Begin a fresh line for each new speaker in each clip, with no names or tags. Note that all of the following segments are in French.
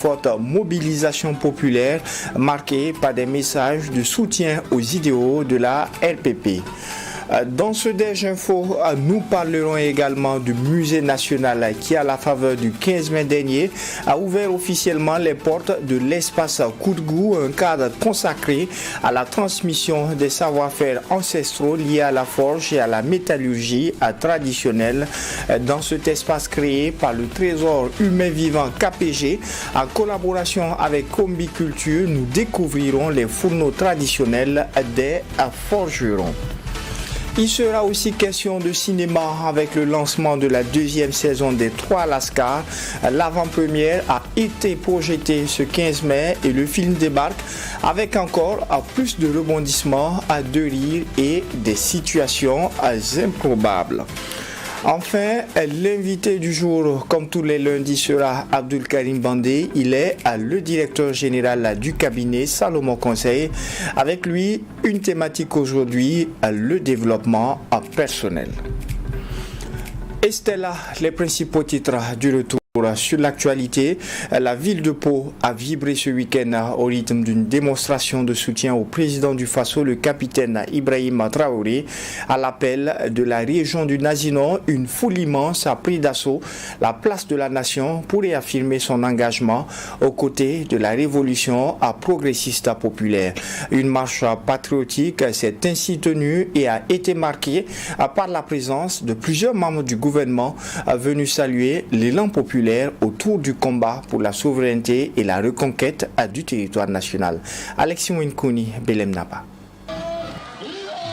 forte mobilisation populaire marquée par des messages de soutien aux idéaux de la RPP. Dans ce Déj Info, nous parlerons également du musée national qui, à la faveur du 15 mai dernier, a ouvert officiellement les portes de l'espace Koudgou, un cadre consacré à la transmission des savoir-faire ancestraux liés à la forge et à la métallurgie traditionnelle. Dans cet espace créé par le Trésor humain vivant KPG, en collaboration avec Combiculture, nous découvrirons les fourneaux traditionnels des forgerons. Il sera aussi question de cinéma avec le lancement de la deuxième saison des 3 Lascars. L'avant-première a été projetée ce 15 mai et le film débarque avec encore plus de rebondissements, de rires et des situations improbables. Enfin, l'invité du jour, comme tous les lundis, sera Abdul Karim Bandé. Il est le directeur général du cabinet Salomon Conseil. Avec lui, une thématique aujourd'hui, le développement personnel. Et c'était là les principaux titres du retour. Sur l'actualité, la ville de Pau a vibré ce week-end au rythme d'une démonstration de soutien au président du Faso, le capitaine Ibrahim Traoré. À l'appel de la région du Nazinon, une foule immense a pris d'assaut la place de la nation pour réaffirmer son engagement aux côtés de la révolution progressiste populaire. Une marche patriotique s'est ainsi tenue et a été marquée par la présence de plusieurs membres du gouvernement venus saluer l'élan populaire autour du combat pour la souveraineté et la reconquête du territoire national. Alexis Winkouni, Belem Napa.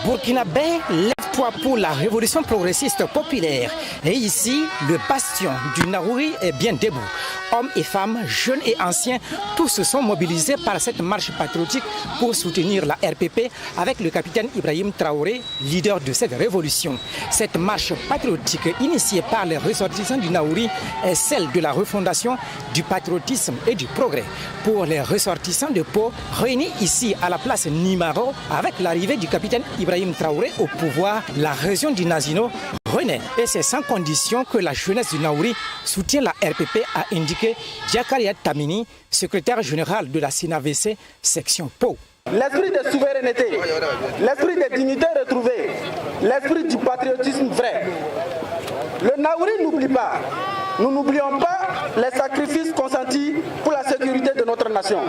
Burkinabé, lève-toi pour la révolution progressiste populaire. Et ici, le bastion du Naouri est bien debout. Hommes et femmes, jeunes et anciens, tous se sont mobilisés par cette marche patriotique pour soutenir la RPP avec le capitaine Ibrahim Traoré, leader de cette révolution. Cette marche patriotique initiée par les ressortissants du Naouri est celle de la refondation du patriotisme et du progrès. Pour les ressortissants de Pau, réunis ici à la place Nimaro, avec l'arrivée du capitaine Ibrahim Traoré au pouvoir, la région du Nazino renaît. Et c'est sans condition que la jeunesse du Naouri soutient la RPP, a indiqué Diakaria Tamini, secrétaire général de la CNAVC, section Pau.
L'esprit de souveraineté, l'esprit de dignité retrouvée, l'esprit du patriotisme vrai. Le Naouri n'oublie pas. Nous n'oublions pas les sacrifices consentis pour la sécurité de notre nation.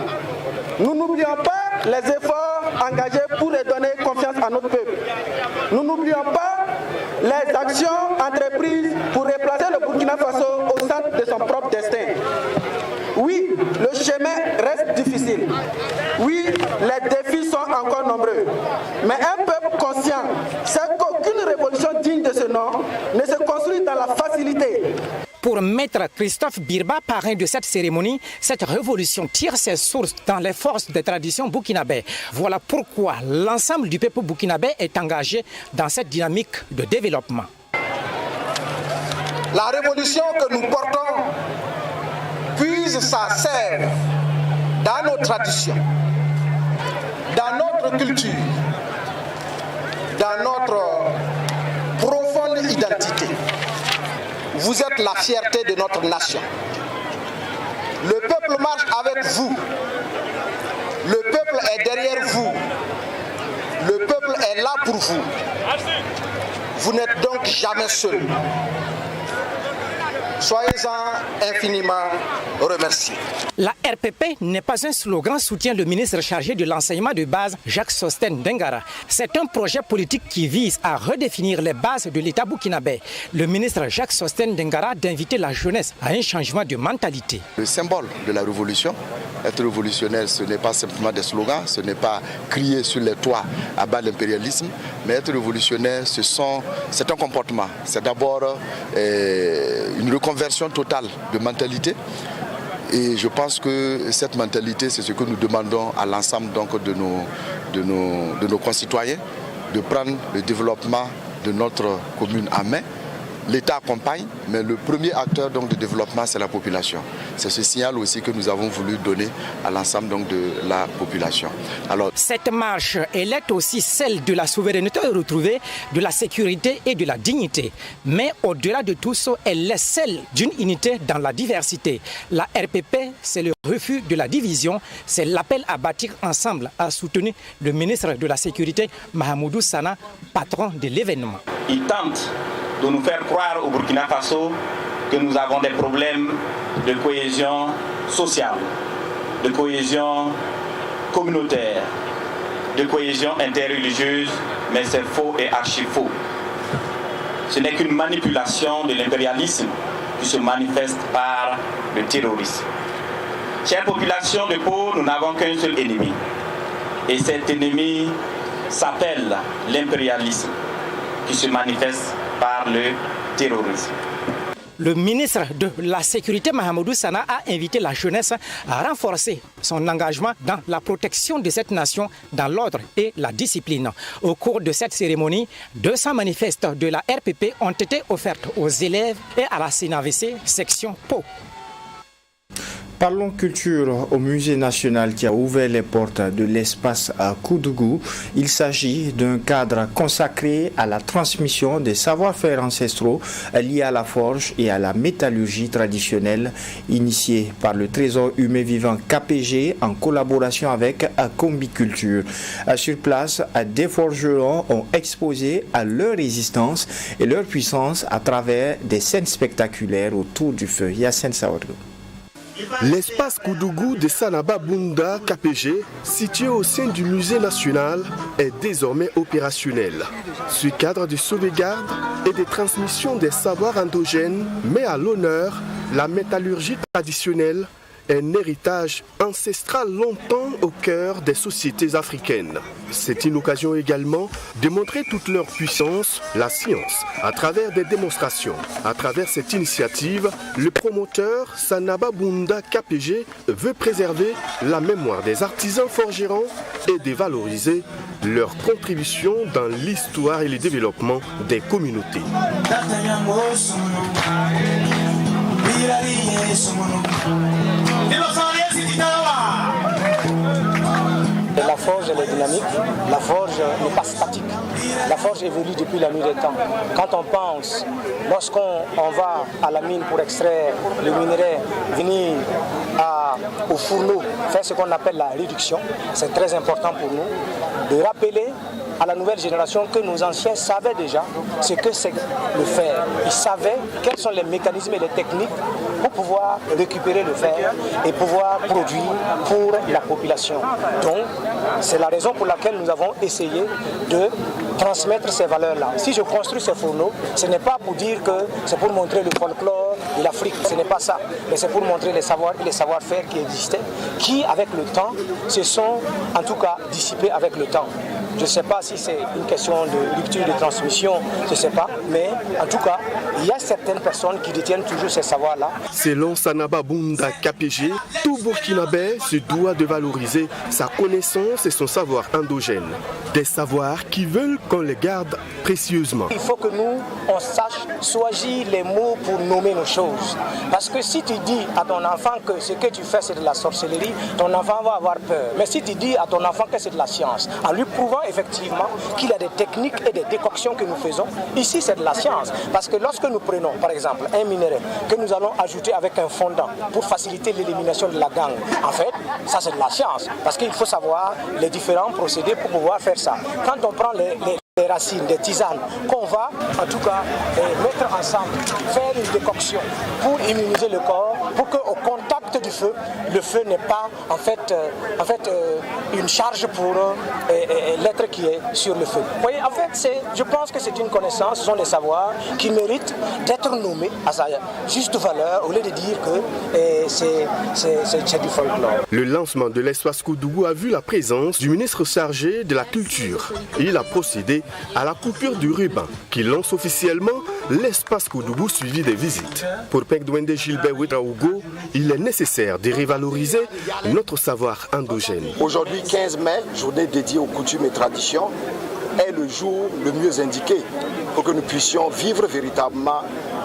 Nous n'oublions pas les efforts engagés pour redonner confiance à notre peuple. Nous n'oublions pas les actions entreprises pour replacer le Burkina Faso au centre de son propre destin. Oui, le chemin reste difficile. Oui, les défis sont encore nombreux. Mais un peuple conscient sait qu'aucune révolution digne de ce nom ne se construit dans la facilité.
Pour Maître Christophe Birba, parrain de cette cérémonie, cette révolution tire ses sources dans les forces des traditions burkinabè. Voilà pourquoi l'ensemble du peuple burkinabè est engagé dans cette dynamique de développement.
La révolution que nous portons puise sa sève dans nos traditions, dans notre culture, dans notre profonde identité. Vous êtes la fierté de notre nation. Le peuple marche avec vous. Le peuple est derrière vous. Le peuple est là pour vous. Vous n'êtes donc jamais seul. Soyez-en infiniment remerciés.
La RPP n'est pas un slogan, soutient le ministre chargé de l'enseignement de base, Jacques Sostène Dengara. C'est un projet politique qui vise à redéfinir les bases de l'État burkinabè. Le ministre Jacques Sostène Dengara d'inviter la jeunesse à un changement de mentalité.
Le symbole de la révolution, être révolutionnaire, ce n'est pas simplement des slogans, ce n'est pas crier sur les toits à bas l'impérialisme, mais être révolutionnaire, c'est un comportement. C'est d'abord une reconversion totale de mentalité. Et je pense que cette mentalité, c'est ce que nous demandons à l'ensemble de nos concitoyens, de prendre le développement de notre commune en main l'État accompagne, mais le premier acteur donc, de développement, c'est la population. C'est ce signal aussi que nous avons voulu donner à l'ensemble donc, de la population. Alors,
cette marche, elle est aussi celle de la souveraineté retrouvée, de la sécurité et de la dignité. Mais au-delà de tout ça, elle est celle d'une unité dans la diversité. La RPP, c'est le refus de la division, c'est l'appel à bâtir ensemble, a soutenu le ministre de la Sécurité, Mahamoudou Sana, patron de l'événement.
Il tente de nous faire croire au Burkina Faso que nous avons des problèmes de cohésion sociale, de cohésion communautaire, de cohésion interreligieuse, mais c'est faux et archi faux. Ce n'est qu'une manipulation de l'impérialisme qui se manifeste par le terrorisme. Chère population de Pau, nous n'avons qu'un seul ennemi. Et cet ennemi s'appelle l'impérialisme qui se manifeste par le terrorisme.
Le ministre de la Sécurité, Mahamoudou Sana, a invité la jeunesse à renforcer son engagement dans la protection de cette nation, dans l'ordre et la discipline. Au cours de cette cérémonie, 200 manifestes de la RPP ont été offertes aux élèves et à la CNAVC section Pau.
Parlons culture au Musée national qui a ouvert les portes de l'espace à Koudougou. Il s'agit d'un cadre consacré à la transmission des savoir-faire ancestraux liés à la forge et à la métallurgie traditionnelle, initié par le Trésor humain vivant KPG en collaboration avec Combiculture. Sur place, des forgerons ont exposé à leur résistance et leur puissance à travers des scènes spectaculaires autour du feu. Yassine Saouadou.
L'espace Koudougou de Sanaba Bunda KPG, situé au sein du musée national, est désormais opérationnel. Ce cadre de sauvegarde et de transmission des savoirs endogènes met à l'honneur la métallurgie traditionnelle, un héritage ancestral longtemps au cœur des sociétés africaines. C'est une occasion également de montrer toute leur puissance, la science, à travers des démonstrations. À travers cette initiative, le promoteur Sanaba Bunda KPG veut préserver la mémoire des artisans forgerons et de valoriser leur contribution dans l'histoire et le développement des communautés.
La forge elle est dynamique, la forge n'est pas statique. La forge évolue depuis la nuit des temps. Quand on pense, lorsqu'on va à la mine pour extraire le minerai, venir au fourneau, faire ce qu'on appelle la réduction, c'est très important pour nous de rappeler à la nouvelle génération que nos anciens savaient déjà ce que c'est le fer. Ils savaient quels sont les mécanismes et les techniques pour pouvoir récupérer le fer et pouvoir produire pour la population. Donc, c'est la raison pour laquelle nous avons essayé de transmettre ces valeurs-là. Si je construis ces fourneaux, ce n'est pas pour dire que c'est pour montrer le folklore de l'Afrique, ce n'est pas ça, mais c'est pour montrer les savoirs et les savoir-faire qui existaient, qui avec le temps se sont en tout cas dissipés avec le temps. Je ne sais pas si c'est une question de rupture de transmission, je ne sais pas, mais en tout cas, il y a certaines personnes qui détiennent toujours ces savoirs-là.
Selon Sanaba Bunda KPG, tout Burkinabé se doit de valoriser sa connaissance et son savoir endogène. Des savoirs qui veulent qu'on les garde précieusement.
Il faut que nous, on sache choisir les mots pour nommer nos choses. Parce que si tu dis à ton enfant que ce que tu fais c'est de la sorcellerie, ton enfant va avoir peur. Mais si tu dis à ton enfant que c'est de la science, en lui prouvant effectivement qu'il y a des techniques et des décoctions que nous faisons, ici c'est de la science. Parce que lorsque nous prenons par exemple un minerai que nous allons ajouter avec un fondant pour faciliter l'élimination de la gangue, en fait ça c'est de la science. Parce qu'il faut savoir les différents procédés pour pouvoir faire ça. Quand on prend les racines, des tisanes, qu'on va en tout cas mettre ensemble, faire une décoction pour immuniser le corps, pour qu'au contact du feu, le feu n'est pas en fait une charge pour l'être qui est sur le feu. Vous voyez, en fait, je pense que c'est une connaissance, ce sont des savoirs qui méritent d'être nommés à sa juste valeur, au lieu de dire que c'est du folklore.
Le lancement de l'espace Koudougou a vu la présence du ministre chargé de la Culture. Il a procédé à la coupure du ruban qui lance officiellement l'espace Koudougou suivi des visites. Pour Pekdouende Gilbert Ouedraogo, Koudougou, il est nécessaire de revaloriser notre savoir endogène.
Aujourd'hui, 15 mai, journée dédiée aux coutumes et traditions, est le jour le mieux indiqué pour que nous puissions vivre véritablement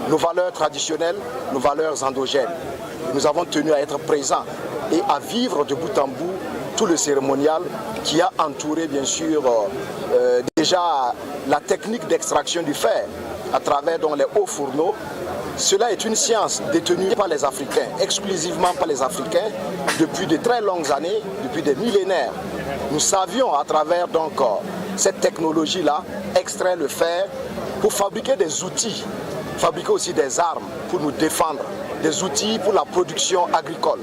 nos valeurs traditionnelles, nos valeurs endogènes. Nous avons tenu à être présents et à vivre de bout en bout tout le cérémonial qui a entouré bien sûr déjà la technique d'extraction du fer à travers les hauts fourneaux. Cela est une science détenue par les Africains, exclusivement par les Africains, depuis de très longues années, depuis des millénaires. Nous savions à travers cette technologie-là extraire le fer pour fabriquer des outils, fabriquer aussi des armes pour nous défendre, des outils pour la production agricole.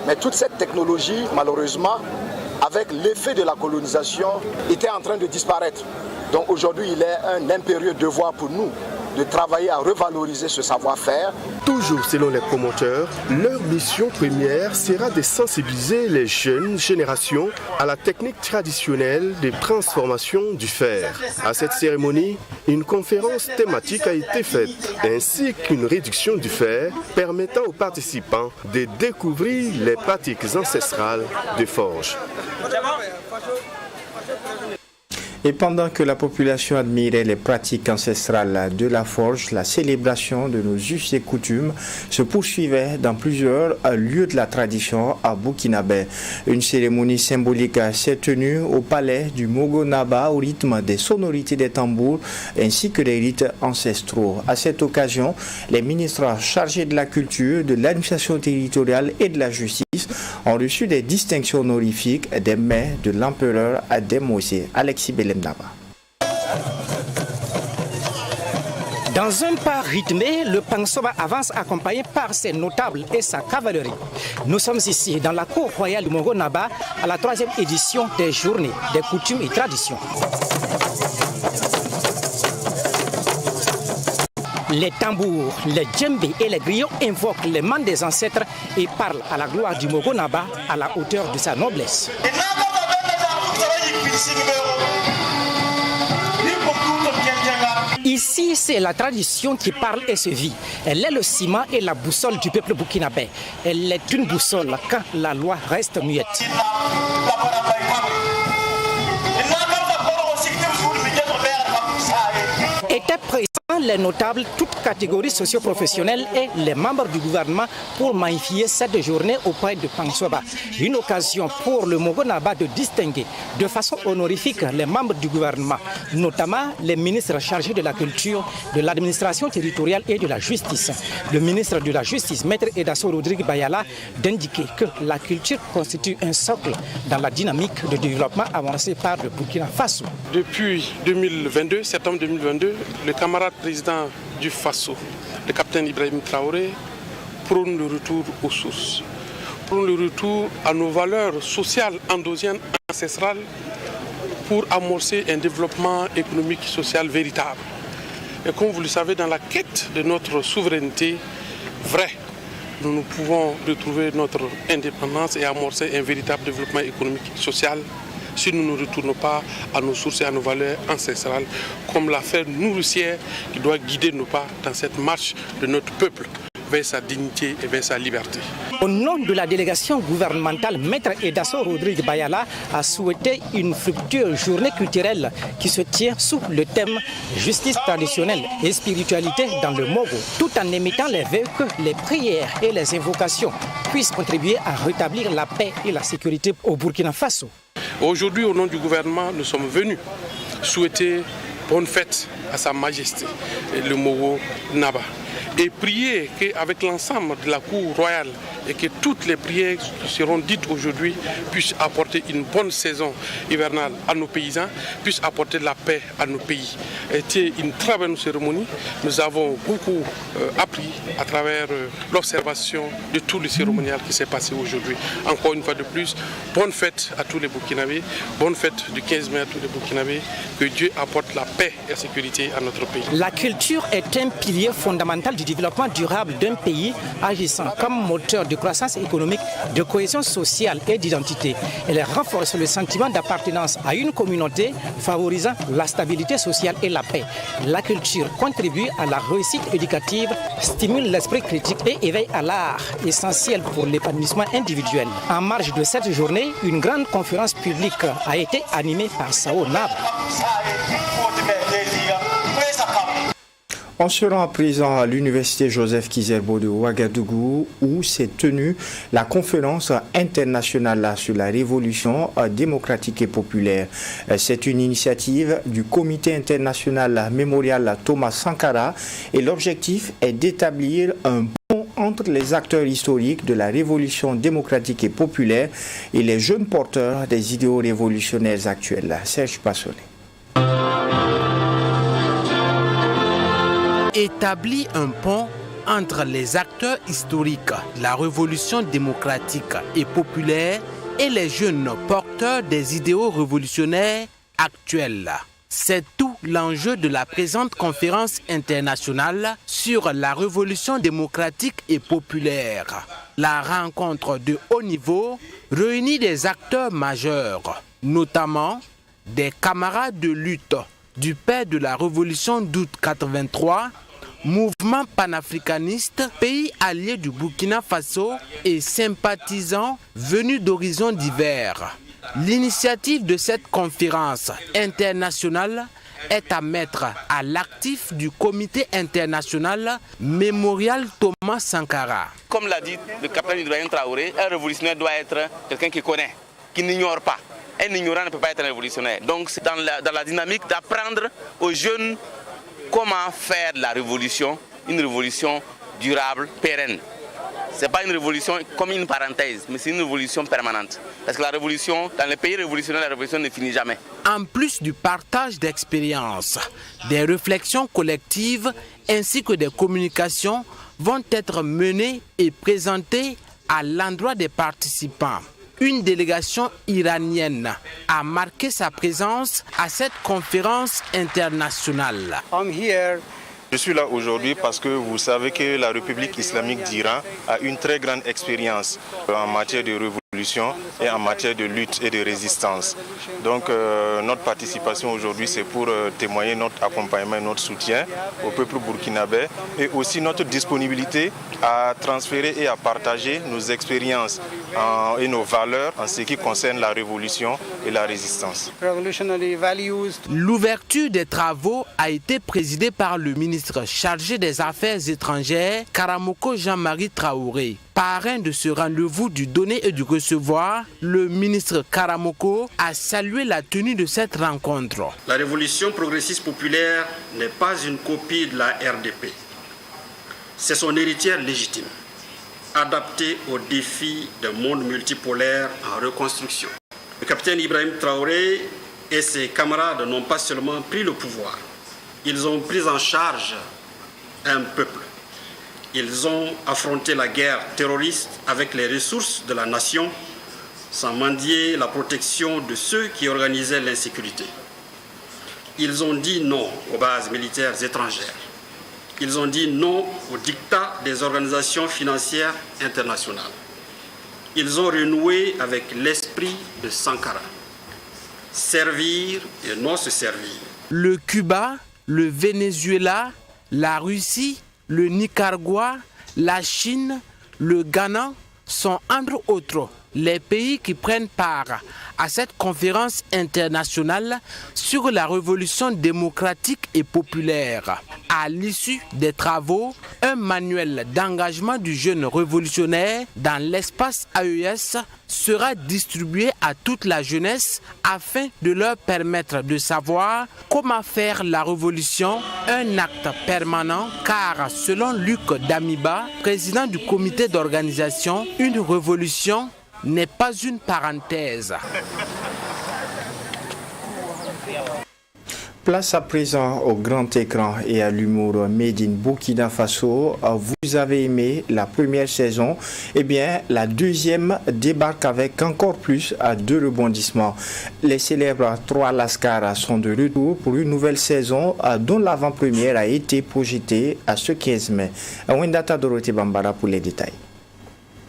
Mais toute cette technologie, malheureusement, avec l'effet de la colonisation, était en train de disparaître. Donc aujourd'hui, il est un impérieux devoir pour nous de travailler à revaloriser ce savoir-faire.
Toujours selon les promoteurs, leur mission première sera de sensibiliser les jeunes générations à la technique traditionnelle de transformation du fer. À cette cérémonie, une conférence thématique a été faite, ainsi qu'une réduction du fer permettant aux participants de découvrir les pratiques ancestrales de forge.
Et pendant que la population admirait les pratiques ancestrales de la forge, la célébration de nos us et coutumes se poursuivait dans plusieurs lieux de la tradition à Burkinabé. Une cérémonie symbolique s'est tenue au palais du Mogonaba au rythme des sonorités des tambours ainsi que des rites ancestraux. À cette occasion, les ministres chargés de la culture, de l'administration territoriale et de la justice ont reçu des distinctions honorifiques des mains de l'empereur Ademosé. Alexis Belemdaba.
Dans un pas rythmé, le Pangsoba avance accompagné par ses notables et sa cavalerie. Nous sommes ici dans la cour royale du Mogonaba à la 3e édition des Journées des coutumes et traditions. Les tambours, les djembés et les griots invoquent les mains des ancêtres et parlent à la gloire du Mogonaba à la hauteur de sa noblesse. Ici, c'est la tradition qui parle et se vit. Elle est le ciment et la boussole du peuple burkinabé. Elle est une boussole quand la loi reste muette. Étaient présents les notables, toutes catégories socio-professionnelles et les membres du gouvernement pour magnifier cette journée auprès de Pangsoba. Une occasion pour le Mogonaba de distinguer de façon honorifique les membres du gouvernement, notamment les ministres chargés de la culture, de l'administration territoriale et de la justice. Le ministre de la Justice, Maître Edasso Rodrigue Bayala, d'indiquer que la culture constitue un socle dans la dynamique de développement avancée par le Burkina Faso.
Depuis 2022, septembre 2022, le camarade président du Faso, le capitaine Ibrahim Traoré, prône le retour aux sources, prône le retour à nos valeurs sociales endogènes ancestrales pour amorcer un développement économique et social véritable. Et comme vous le savez, dans la quête de notre souveraineté vraie, nous pouvons retrouver notre indépendance et amorcer un véritable développement économique et social si nous ne retournons pas à nos sources et à nos valeurs ancestrales, comme la fère nourricière qui doit guider nos pas dans cette marche de notre peuple vers sa dignité et vers sa liberté.
Au nom de la délégation gouvernementale, Maître Edasso Rodrigue Bayala a souhaité une fructueuse journée culturelle qui se tient sous le thème justice traditionnelle et spiritualité dans le Mogo, tout en émettant les vœux que les prières et les invocations puissent contribuer à rétablir la paix et la sécurité au Burkina Faso.
Aujourd'hui, au nom du gouvernement, nous sommes venus souhaiter bonne fête à Sa Majesté, le Mogonaba, et prier qu'avec l'ensemble de la cour royale et que toutes les prières qui seront dites aujourd'hui puissent apporter une bonne saison hivernale à nos paysans, puissent apporter de la paix à nos pays. C'était une très bonne cérémonie. Nous avons beaucoup appris à travers l'observation de tout le cérémonial qui s'est passé aujourd'hui. Encore une fois de plus, bonne fête à tous les Burkinabés, bonne fête du 15 mai à tous les Burkinabés, que Dieu apporte la paix et la sécurité à notre pays.
La culture est un pilier fondamental du développement durable d'un pays, agissant comme moteur de croissance économique, de cohésion sociale et d'identité. Elle renforce le sentiment d'appartenance à une communauté, favorisant la stabilité sociale et la paix. La culture contribue à la réussite éducative, stimule l'esprit critique et éveille à l'art, essentiel pour l'épanouissement individuel. En marge de cette journée, une grande conférence publique a été animée par Sao Nab.
On se rend à présent à l'université Joseph Kizerbo de Ouagadougou où s'est tenue la conférence internationale sur la révolution démocratique et populaire. C'est une initiative du comité international mémorial Thomas Sankara et l'objectif est d'établir un pont entre les acteurs historiques de la révolution démocratique et populaire et les jeunes porteurs des idéaux révolutionnaires actuels. Serge Passonnet.
Établit un pont entre les acteurs historiques de la révolution démocratique et populaire et les jeunes porteurs des idéaux révolutionnaires actuels. C'est tout l'enjeu de la présente conférence internationale sur la révolution démocratique et populaire. La rencontre de haut niveau réunit des acteurs majeurs, notamment des camarades de lutte du père de la révolution d'août 83, mouvement panafricaniste, pays allié du Burkina Faso et sympathisants venus d'horizons divers. L'initiative de cette conférence internationale est à mettre à l'actif du comité international mémorial Thomas Sankara.
Comme l'a dit le capitaine Ibrahim Traoré, un révolutionnaire doit être quelqu'un qui connaît, qui n'ignore pas. Un ignorant ne peut pas être un révolutionnaire. Donc c'est dans la dynamique d'apprendre aux jeunes comment faire de la révolution une révolution durable, pérenne. Ce n'est pas une révolution comme une parenthèse, mais c'est une révolution permanente. Parce que la révolution, dans les pays révolutionnaires, la révolution ne finit jamais.
En plus du partage d'expériences, des réflexions collectives ainsi que des communications vont être menées et présentées à l'endroit des participants. Une délégation iranienne a marqué sa présence à cette conférence internationale.
Je suis là aujourd'hui parce que vous savez que la République islamique d'Iran a une très grande expérience en matière de révolution et en matière de lutte et de résistance. Donc notre participation aujourd'hui, c'est pour témoigner notre accompagnement et notre soutien au peuple burkinabé et aussi notre disponibilité à transférer et à partager nos expériences et nos valeurs en ce qui concerne la révolution et la résistance.
L'ouverture des travaux a été présidée par le ministre chargé des Affaires étrangères, Karamoko Jean-Marie Traoré. Parrain de ce rendez-vous du donner et du recevoir, le ministre Karamoko a salué la tenue de cette rencontre.
La révolution progressiste populaire n'est pas une copie de la RDP. C'est son héritière légitime, adaptée aux défis d'un monde multipolaire en reconstruction. Le capitaine Ibrahim Traoré et ses camarades n'ont pas seulement pris le pouvoir, ils ont pris en charge un peuple. Ils ont affronté la guerre terroriste avec les ressources de la nation, sans mendier la protection de ceux qui organisaient l'insécurité. Ils ont dit non aux bases militaires étrangères. Ils ont dit non au diktat des organisations financières internationales. Ils ont renoué avec l'esprit de Sankara. Servir et non se servir.
Le Cuba, le Venezuela, la Russie, le Nicaragua, la Chine, le Ghana sont entre autres les pays qui prennent part à cette conférence internationale sur la révolution démocratique et populaire. À l'issue des travaux, un manuel d'engagement du jeune révolutionnaire dans l'espace AES sera distribué à toute la jeunesse afin de leur permettre de savoir comment faire la révolution un acte permanent, car selon Luc Damiba, président du comité d'organisation, une révolution n'est pas une parenthèse.
Place à présent au grand écran et à l'humour Made in Burkina Faso. Vous avez aimé la première saison, eh bien la deuxième débarque avec encore plus de rebondissements. Les célèbres 3 Lascar sont de retour pour une nouvelle saison dont l'avant-première a été projetée à ce 15 mai. Wendata Dorothée Bambara pour les détails.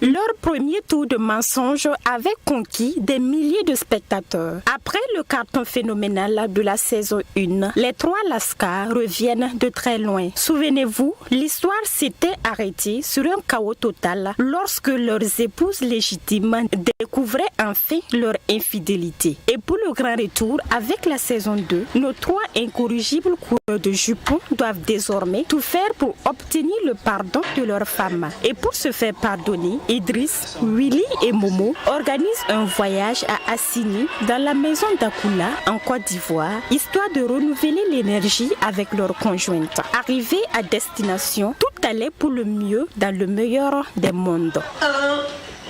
Leur premier tour de mensonge avait conquis des milliers de spectateurs. Après le carton phénoménal de la saison 1, les 3 Lascar reviennent de très loin. Souvenez-vous, l'histoire s'était arrêtée sur un chaos total lorsque leurs épouses légitimes découvraient enfin leur infidélité. Et pour le grand retour avec la saison 2, nos 3 incorrigibles coureurs de jupons doivent désormais tout faire pour obtenir le pardon de leur femme. Et pour se faire pardonner, Idriss, Willy et Momo organisent un voyage à Assini dans la maison d'Akoula en Côte d'Ivoire, histoire de renouveler l'énergie avec leur conjointe. Arrivés à destination, tout allait pour le mieux dans le meilleur des mondes.
Oh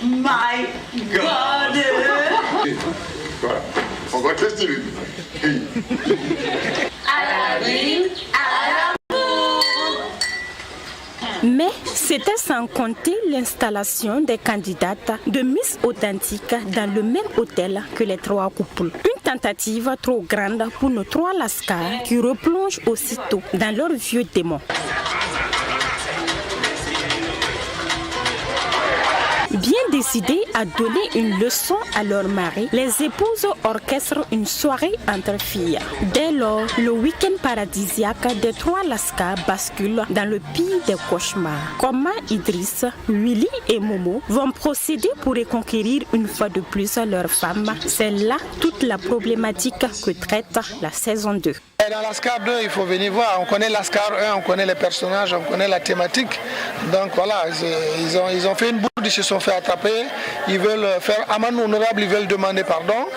my God!
Voilà, on va tester lui.
Mais c'était sans compter l'installation des candidates de Miss Authentique dans le même hôtel que les 3 couples. Une tentative trop grande pour nos 3 Lascar qui replongent aussitôt dans leurs vieux démons. Bien décidées à donner une leçon à leur mari, les épouses orchestrent une soirée entre filles. Dès lors, le week-end paradisiaque des 3 Lascar bascule dans le pire des cauchemars. Comment Idriss, Willy et Momo vont procéder pour reconquérir une fois de plus leur femme? C'est là toute la problématique que traite la saison 2.
Dans Lascar 2, il faut venir voir. On connaît Lascar 1, on connaît les personnages, on connaît la thématique. Donc voilà, ils ont fait une bourde, ils se sont fait attraper. Ils veulent faire amende honorable, ils veulent demander pardon.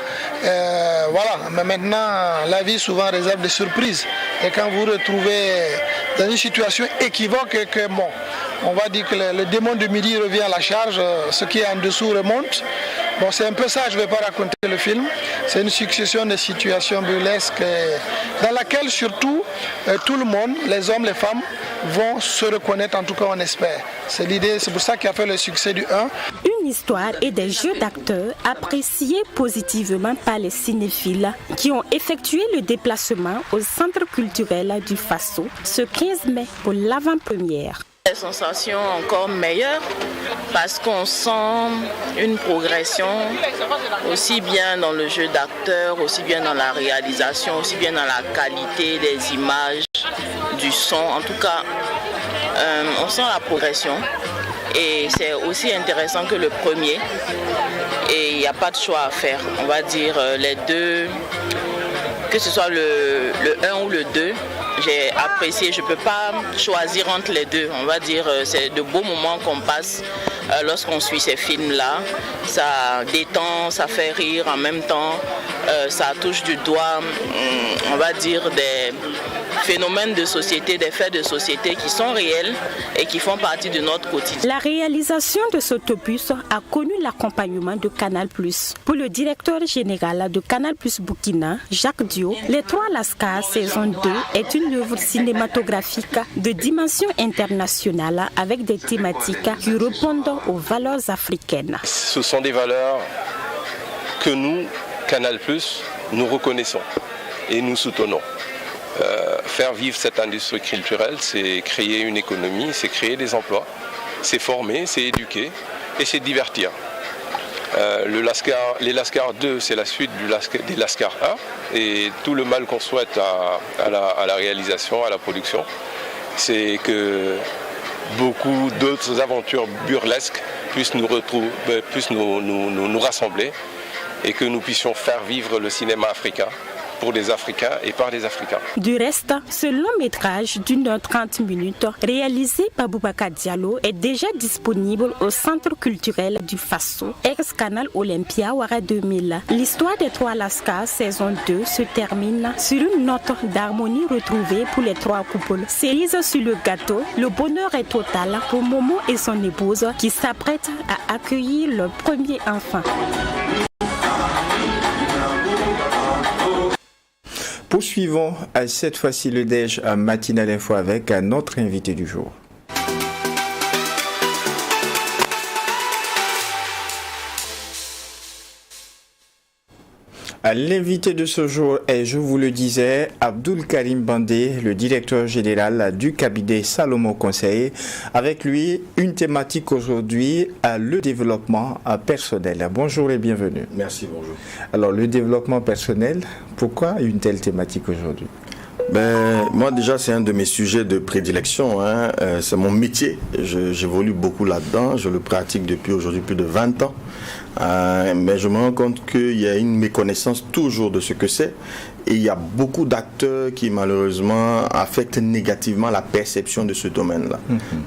Voilà, mais maintenant, la vie souvent réserve des surprises. Et quand vous vous retrouvez dans une situation équivoque, que bon, on va dire que le démon de midi revient à la charge, ce qui est en dessous remonte. Bon, c'est un peu ça, je ne vais pas raconter le film. C'est une succession de situations burlesques dans laquelle surtout tout le monde, les hommes, les femmes, vont se reconnaître, en tout cas on espère. C'est l'idée, c'est pour ça qu'il a fait le succès du 1.
Une histoire et des jeux d'acteurs appréciés positivement par les cinéphiles qui ont effectué le déplacement au Centre culturel du Faso ce 15 mai pour l'avant-première.
Des sensations encore meilleures parce qu'on sent une progression aussi bien dans le jeu d'acteur, aussi bien dans la réalisation, aussi bien dans la qualité des images, du son. En tout cas, on sent la progression et c'est aussi intéressant que le premier et il n'y a pas de choix à faire. On va dire les deux, que ce soit le 1 ou le 2. J'ai apprécié, je ne peux pas choisir entre les deux. On va dire, c'est de beaux moments qu'on passe lorsqu'on suit ces films-là. Ça détend, ça fait rire en même temps. Ça touche du doigt, on va dire, des phénomènes de société, des faits de société qui sont réels et qui font partie de notre quotidien.
La réalisation de cet opus a connu l'accompagnement de Canal+. Pour le directeur général de Canal+ Burkina, Jacques Dio, Les 3 Lascar saison 2 est une œuvre cinématographique de dimension internationale avec des thématiques qui répondent aux valeurs africaines.
Ce sont des valeurs que nous, Canal+, nous reconnaissons et nous soutenons. Faire vivre cette industrie culturelle, c'est créer une économie, c'est créer des emplois, c'est former, c'est éduquer et c'est divertir. Les Lascar 2, c'est la suite des Lascar 1 et tout le mal qu'on souhaite à la réalisation, à la production, c'est que beaucoup d'autres aventures burlesques puissent nous rassembler et que nous puissions faire vivre le cinéma africain pour des Africains et par des Africains.
Du reste, ce long métrage d'1h30 réalisé par Boubacar Diallo est déjà disponible au Centre culturel du Faso, ex-Canal Olympia Ouara 2000. L'histoire des 3 Lascar saison 2 se termine sur une note d'harmonie retrouvée pour les 3 couples. Cerise sur le gâteau, le bonheur est total pour Momo et son épouse qui s'apprêtent à accueillir leur premier enfant.
Poursuivons cette fois-ci le DEJ matinal info avec notre invité du jour. L'invité de ce jour est, je vous le disais, Abdoul Karim Bandé, le directeur général du cabinet Salomon Conseil. Avec lui, une thématique aujourd'hui, le développement personnel. Bonjour et bienvenue.
Merci, bonjour.
Alors, le développement personnel, pourquoi une telle thématique aujourd'hui ?
Moi déjà c'est un de mes sujets de prédilection, c'est mon métier, j'évolue beaucoup là-dedans, je le pratique depuis aujourd'hui plus de 20 ans, mais je me rends compte qu'il y a une méconnaissance toujours de ce que c'est et il y a beaucoup d'acteurs qui malheureusement affectent négativement la perception de ce domaine-là.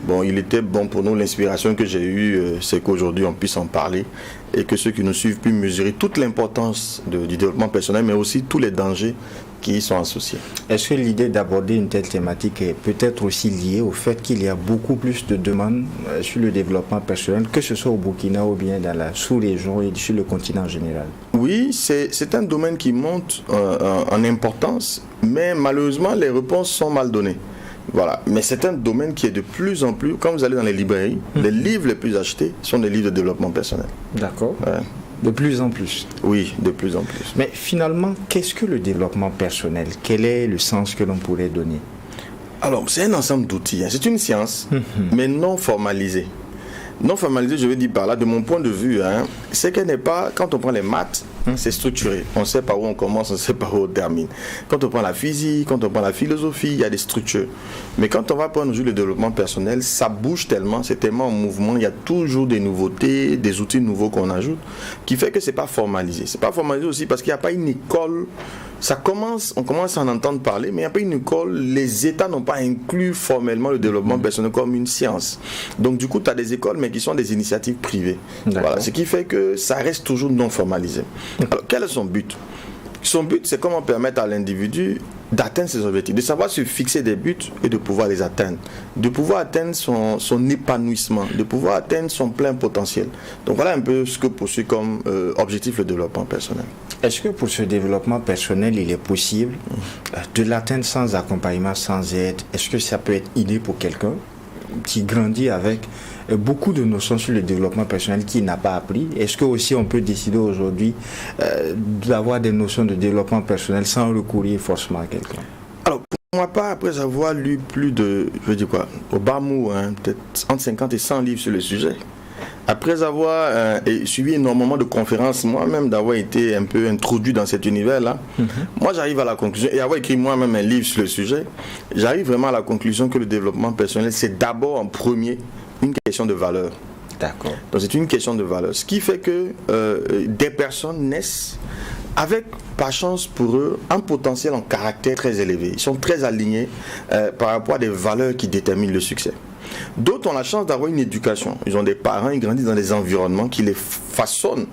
Bon, il était bon pour nous, l'inspiration que j'ai eue, c'est qu'aujourd'hui on puisse en parler et que ceux qui nous suivent puissent mesurer toute l'importance du développement personnel mais aussi tous les dangers qui y sont associés.
Est-ce que l'idée d'aborder une telle thématique est peut-être aussi liée au fait qu'il y a beaucoup plus de demandes sur le développement personnel, que ce soit au Burkina ou bien dans la sous-région et sur le continent en général?
Oui, c'est un domaine qui monte en importance, mais malheureusement les réponses sont mal données. Voilà. Mais c'est un domaine qui est de plus en plus, quand vous allez dans les librairies, les livres les plus achetés sont des livres de développement personnel.
D'accord. Ouais. De plus en plus.
Oui, de plus en plus.
Mais finalement, qu'est-ce que le développement personnel? Quel est le sens que l'on pourrait donner?
Alors, c'est un ensemble d'outils. C'est une science, mais non formalisée. Non formalisée, je veux dire par là, de mon point de vue, c'est qu'elle n'est pas, quand on prend les maths, c'est structuré. On sait par où on commence, on sait par où on termine. Quand on prend la physique, quand on prend la philosophie, il y a des structures. Mais quand on va prendre le développement personnel, ça bouge tellement, c'est tellement en mouvement, il y a toujours des nouveautés, des outils nouveaux qu'on ajoute, qui fait que c'est pas formalisé. C'est pas formalisé aussi parce qu'il n'y a pas une école. On commence à en entendre parler, mais il n'y a pas une école. Les États n'ont pas inclus formellement le développement personnel comme une science. Donc du coup, tu as des écoles, mais qui sont des initiatives privées. Voilà, ce qui fait que ça reste toujours non formalisé. Alors, quel est son but? Son but, c'est comment permettre à l'individu d'atteindre ses objectifs, de savoir se fixer des buts et de pouvoir les atteindre, de pouvoir atteindre son épanouissement, de pouvoir atteindre son plein potentiel. Donc voilà un peu ce que poursuit comme objectif le développement personnel.
Est-ce que pour ce développement personnel, il est possible de l'atteindre sans accompagnement, sans aide? Est-ce que ça peut être inné pour quelqu'un qui grandit avec beaucoup de notions sur le développement personnel qu'il n'a pas appris? Est-ce que aussi on peut décider aujourd'hui d'avoir des notions de développement personnel sans recourir forcément à quelqu'un?
Alors pour moi pas, après avoir lu plus de, je veux dire quoi, au bas mot, peut-être entre 50 et 100 livres sur le sujet, après avoir suivi énormément de conférences, moi-même d'avoir été un peu introduit dans cet univers-là, moi j'arrive à la conclusion, et avoir écrit moi-même un livre sur le sujet, j'arrive vraiment à la conclusion que le développement personnel, c'est d'abord en premier une question de valeur.
D'accord.
Donc c'est une question de valeur. Ce qui fait que des personnes naissent avec, par chance pour eux, un potentiel en caractère très élevé. Ils sont très alignés par rapport à des valeurs qui déterminent le succès. D'autres ont la chance d'avoir une éducation. Ils ont des parents, ils grandissent dans des environnements qui les façonnent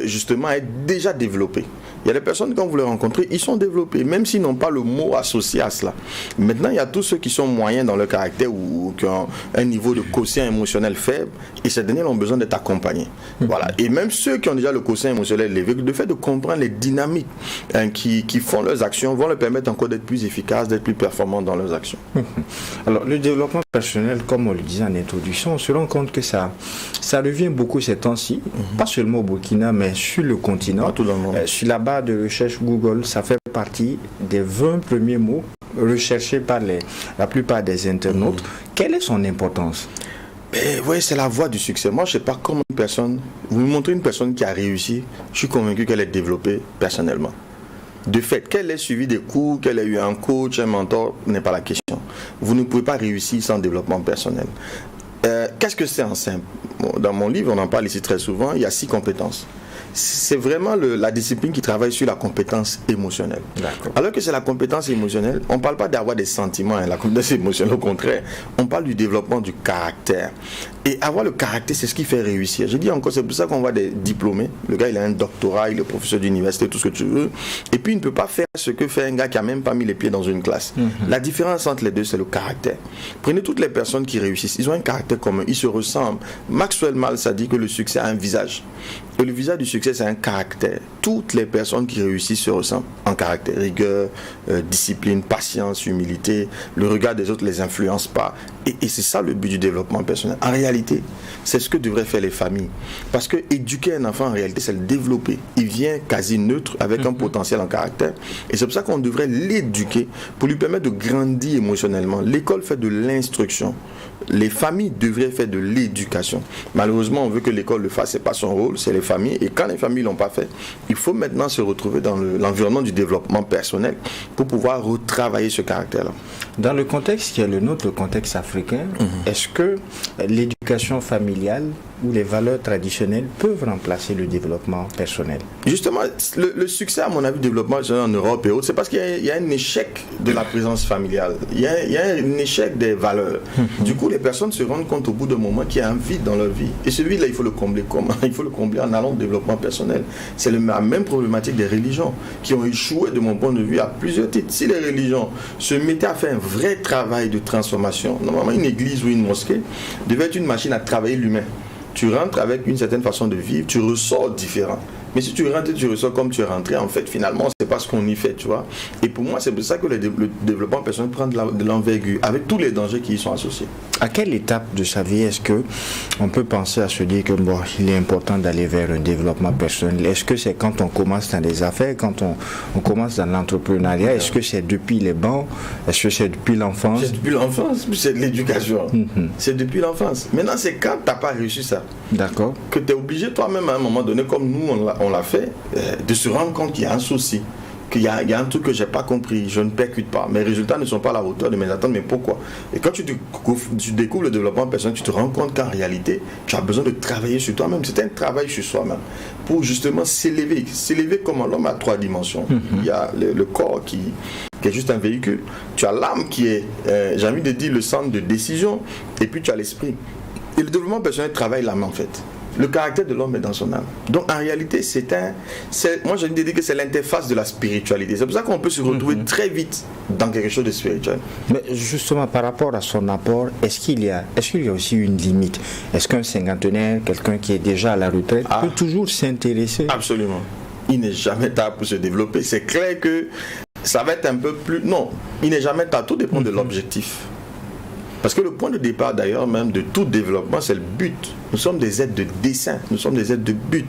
justement à être déjà développés. Il y a des personnes, quand vous les rencontrez, ils sont développés, même s'ils n'ont pas le mot associé à cela. Maintenant, il y a tous ceux qui sont moyens dans leur caractère ou qui ont un niveau de quotient émotionnel faible, et ces derniers ont besoin d'être accompagnés. Voilà. Et même ceux qui ont déjà le quotient émotionnel élevé, le fait de comprendre les dynamiques qui font leurs actions vont leur permettre encore d'être plus efficaces, d'être plus performants dans leurs actions.
Alors, le développement personnel, comme on le disait en introduction, on se rend compte que ça revient beaucoup ces temps-ci, pas seulement au Burkina, mais sur le continent,
tout dans le monde.
Sur la barre de recherche Google, ça fait partie des 20 premiers mots recherchés par la plupart des internautes. Quelle est son importance?
Oui, c'est la voie du succès. Moi, je ne sais pas comment une personne, vous me montrez une personne qui a réussi, je suis convaincu qu'elle est développée personnellement. De fait, qu'elle ait suivi des cours, qu'elle ait eu un coach, un mentor, n'est pas la question. Vous ne pouvez pas réussir sans développement personnel. Qu'est-ce que c'est en simple? Dans mon livre, on en parle ici très souvent, il y a 6 compétences. C'est vraiment la discipline qui travaille sur la compétence émotionnelle. Alors que c'est la compétence émotionnelle, on ne parle pas d'avoir des sentiments, la compétence émotionnelle, au contraire, on parle du développement du caractère. Et avoir le caractère, c'est ce qui fait réussir. Je dis encore, c'est pour ça qu'on voit des diplômés. Le gars, il a un doctorat, il est professeur d'université, tout ce que tu veux. Et puis, il ne peut pas faire ce que fait un gars qui n'a même pas mis les pieds dans une classe. La différence entre les deux, c'est le caractère. Prenez toutes les personnes qui réussissent. Ils ont un caractère commun, ils se ressemblent. Maxwell Maltz a dit que le succès a un visage. Et le visage du succès, succès, c'est un caractère. Toutes les personnes qui réussissent se ressemblent en caractère. Rigueur, discipline, patience, humilité. Le regard des autres ne les influence pas. Et c'est ça le but du développement personnel. En réalité, c'est ce que devraient faire les familles. Parce que éduquer un enfant, en réalité, c'est le développer. Il vient quasi neutre avec un potentiel en caractère. Et c'est pour ça qu'on devrait l'éduquer pour lui permettre de grandir émotionnellement. L'école fait de l'instruction. Les familles devraient faire de l'éducation. Malheureusement, on veut que l'école le fasse. Ce n'est pas son rôle, c'est les familles. Et quand les familles ne l'ont pas fait, il faut maintenant se retrouver dans l'environnement du développement personnel pour pouvoir retravailler ce caractère-là.
Dans le contexte qui est le nôtre, le contexte africain, est-ce que l'éducation familiale ou les valeurs traditionnelles peuvent remplacer le développement personnel?
Justement, le succès, à mon avis, du développement personnel en Europe et autres, c'est parce qu'il y a un échec de la présence familiale. Il y a un échec des valeurs. Du coup, les personnes se rendent compte au bout d'un moment qu'il y a un vide dans leur vie. Et ce vide-là, il faut le combler comment? Il faut le combler en allant au développement personnel. C'est la même problématique des religions qui ont échoué, de mon point de vue, à plusieurs titres. Si les religions se mettaient à faire un vrai travail de transformation, normalement, une église ou une mosquée devait être une machine à travailler l'humain. Tu rentres avec une certaine façon de vivre, tu ressors différent. Mais si tu rentres et tu ressors comme tu es rentré, en fait, finalement, c'est pas ce qu'on y fait, tu vois. Et pour moi, c'est pour ça que le développement personnel prend de l'envergure, avec tous les dangers qui y sont associés.
À quelle étape de sa vie est-ce que on peut penser à se dire que bon, il est important d'aller vers un développement personnel? Est-ce que c'est quand on commence dans les affaires, quand on commence dans l'entrepreneuriat? Est-ce que c'est depuis les bancs? Est-ce que c'est depuis l'enfance?
C'est depuis l'enfance, c'est de l'éducation. C'est depuis l'enfance. Maintenant, c'est quand tu n'as pas réussi ça.
D'accord.
Que tu es obligé toi-même à un moment donné, comme nous on l'a fait, de se rendre compte qu'il y a un souci, qu'il y a un truc que je n'ai pas compris, je ne percute pas, mes résultats ne sont pas à la hauteur de mes attentes, mais pourquoi? Et quand tu découvres le développement personnel, tu te rends compte qu'en réalité, tu as besoin de travailler sur toi-même. C'est un travail sur soi-même pour justement s'élever. S'élever comme l'homme à 3 dimensions. Il y a le corps qui est juste un véhicule. Tu as l'âme qui est, j'ai envie de dire, le centre de décision, et puis tu as l'esprit. Et le développement personnel travaille l'âme en fait. Le caractère de l'homme est dans son âme. Donc en réalité, moi j'ai envie de dire que c'est l'interface de la spiritualité. C'est pour ça qu'on peut se retrouver très vite dans quelque chose de spirituel.
Mais justement, par rapport à son apport, est-ce qu'il y a aussi une limite? Est-ce qu'un cinquantenaire, quelqu'un qui est déjà à la retraite, peut toujours s'intéresser?
Absolument. Il n'est jamais tard pour se développer. C'est clair que ça va être un peu plus... Non, il n'est jamais tard. Tout dépend de l'objectif. Parce que le point de départ d'ailleurs même de tout développement, c'est le but. Nous sommes des êtres de dessein, nous sommes des êtres de but.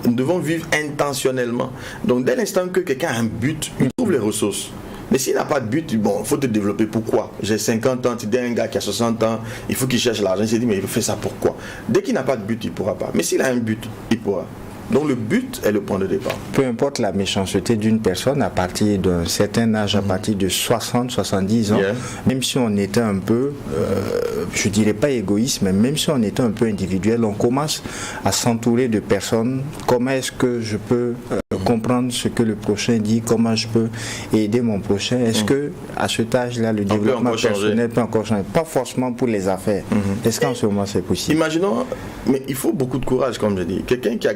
Nous devons vivre intentionnellement. Donc dès l'instant que quelqu'un a un but, il trouve les ressources. Mais s'il n'a pas de but, bon, il faut te développer. Pourquoi? J'ai 50 ans, tu dis à un gars qui a 60 ans, il faut qu'il cherche l'argent. Il s'est dit, mais il fait ça pourquoi? Dès qu'il n'a pas de but, il ne pourra pas. Mais s'il a un but, il pourra. Donc le but est le point de départ.
Peu importe la méchanceté d'une personne, à partir d'un certain âge, à partir de 60, 70 ans, même si on était un peu, je dirais pas égoïste, mais même si on était un peu individuel, on commence à s'entourer de personnes. Comment est-ce que je peux comprendre ce que le prochain dit? Comment je peux aider mon prochain? Est-ce que à cet âge-là, le développement personnel peut encore changer? Pas forcément pour les affaires. Est-ce qu'en ce moment c'est possible?
Imaginons, mais il faut beaucoup de courage, comme je dis. Quelqu'un qui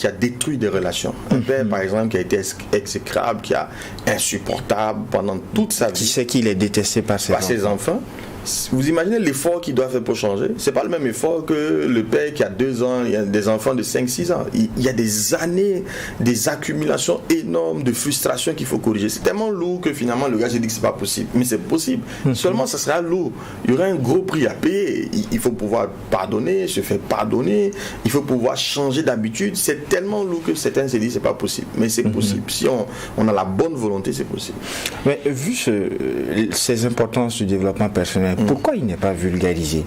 a détruit des relations. Un père, par exemple, qui a été exécrable, qui a insupportable pendant toute sa vie.
Qui sait qu'il est détesté par ses enfants.
Vous imaginez l'effort qu'il doit faire pour changer? C'est pas le même effort que le père qui a 2 ans, il y a des enfants de 5-6 ans. Il y a des années, des accumulations énormes de frustration qu'il faut corriger. C'est tellement lourd que finalement le gars s'est dit que c'est pas possible. Mais c'est possible. Seulement ça sera lourd. Il y aura un gros prix à payer. Il faut pouvoir pardonner, se faire pardonner. Il faut pouvoir changer d'habitude. C'est tellement lourd que certains se disent c'est pas possible. Mais c'est possible. Si on a la bonne volonté, c'est possible.
Mais vu ces importances du développement personnel, pourquoi il n'est pas vulgarisé?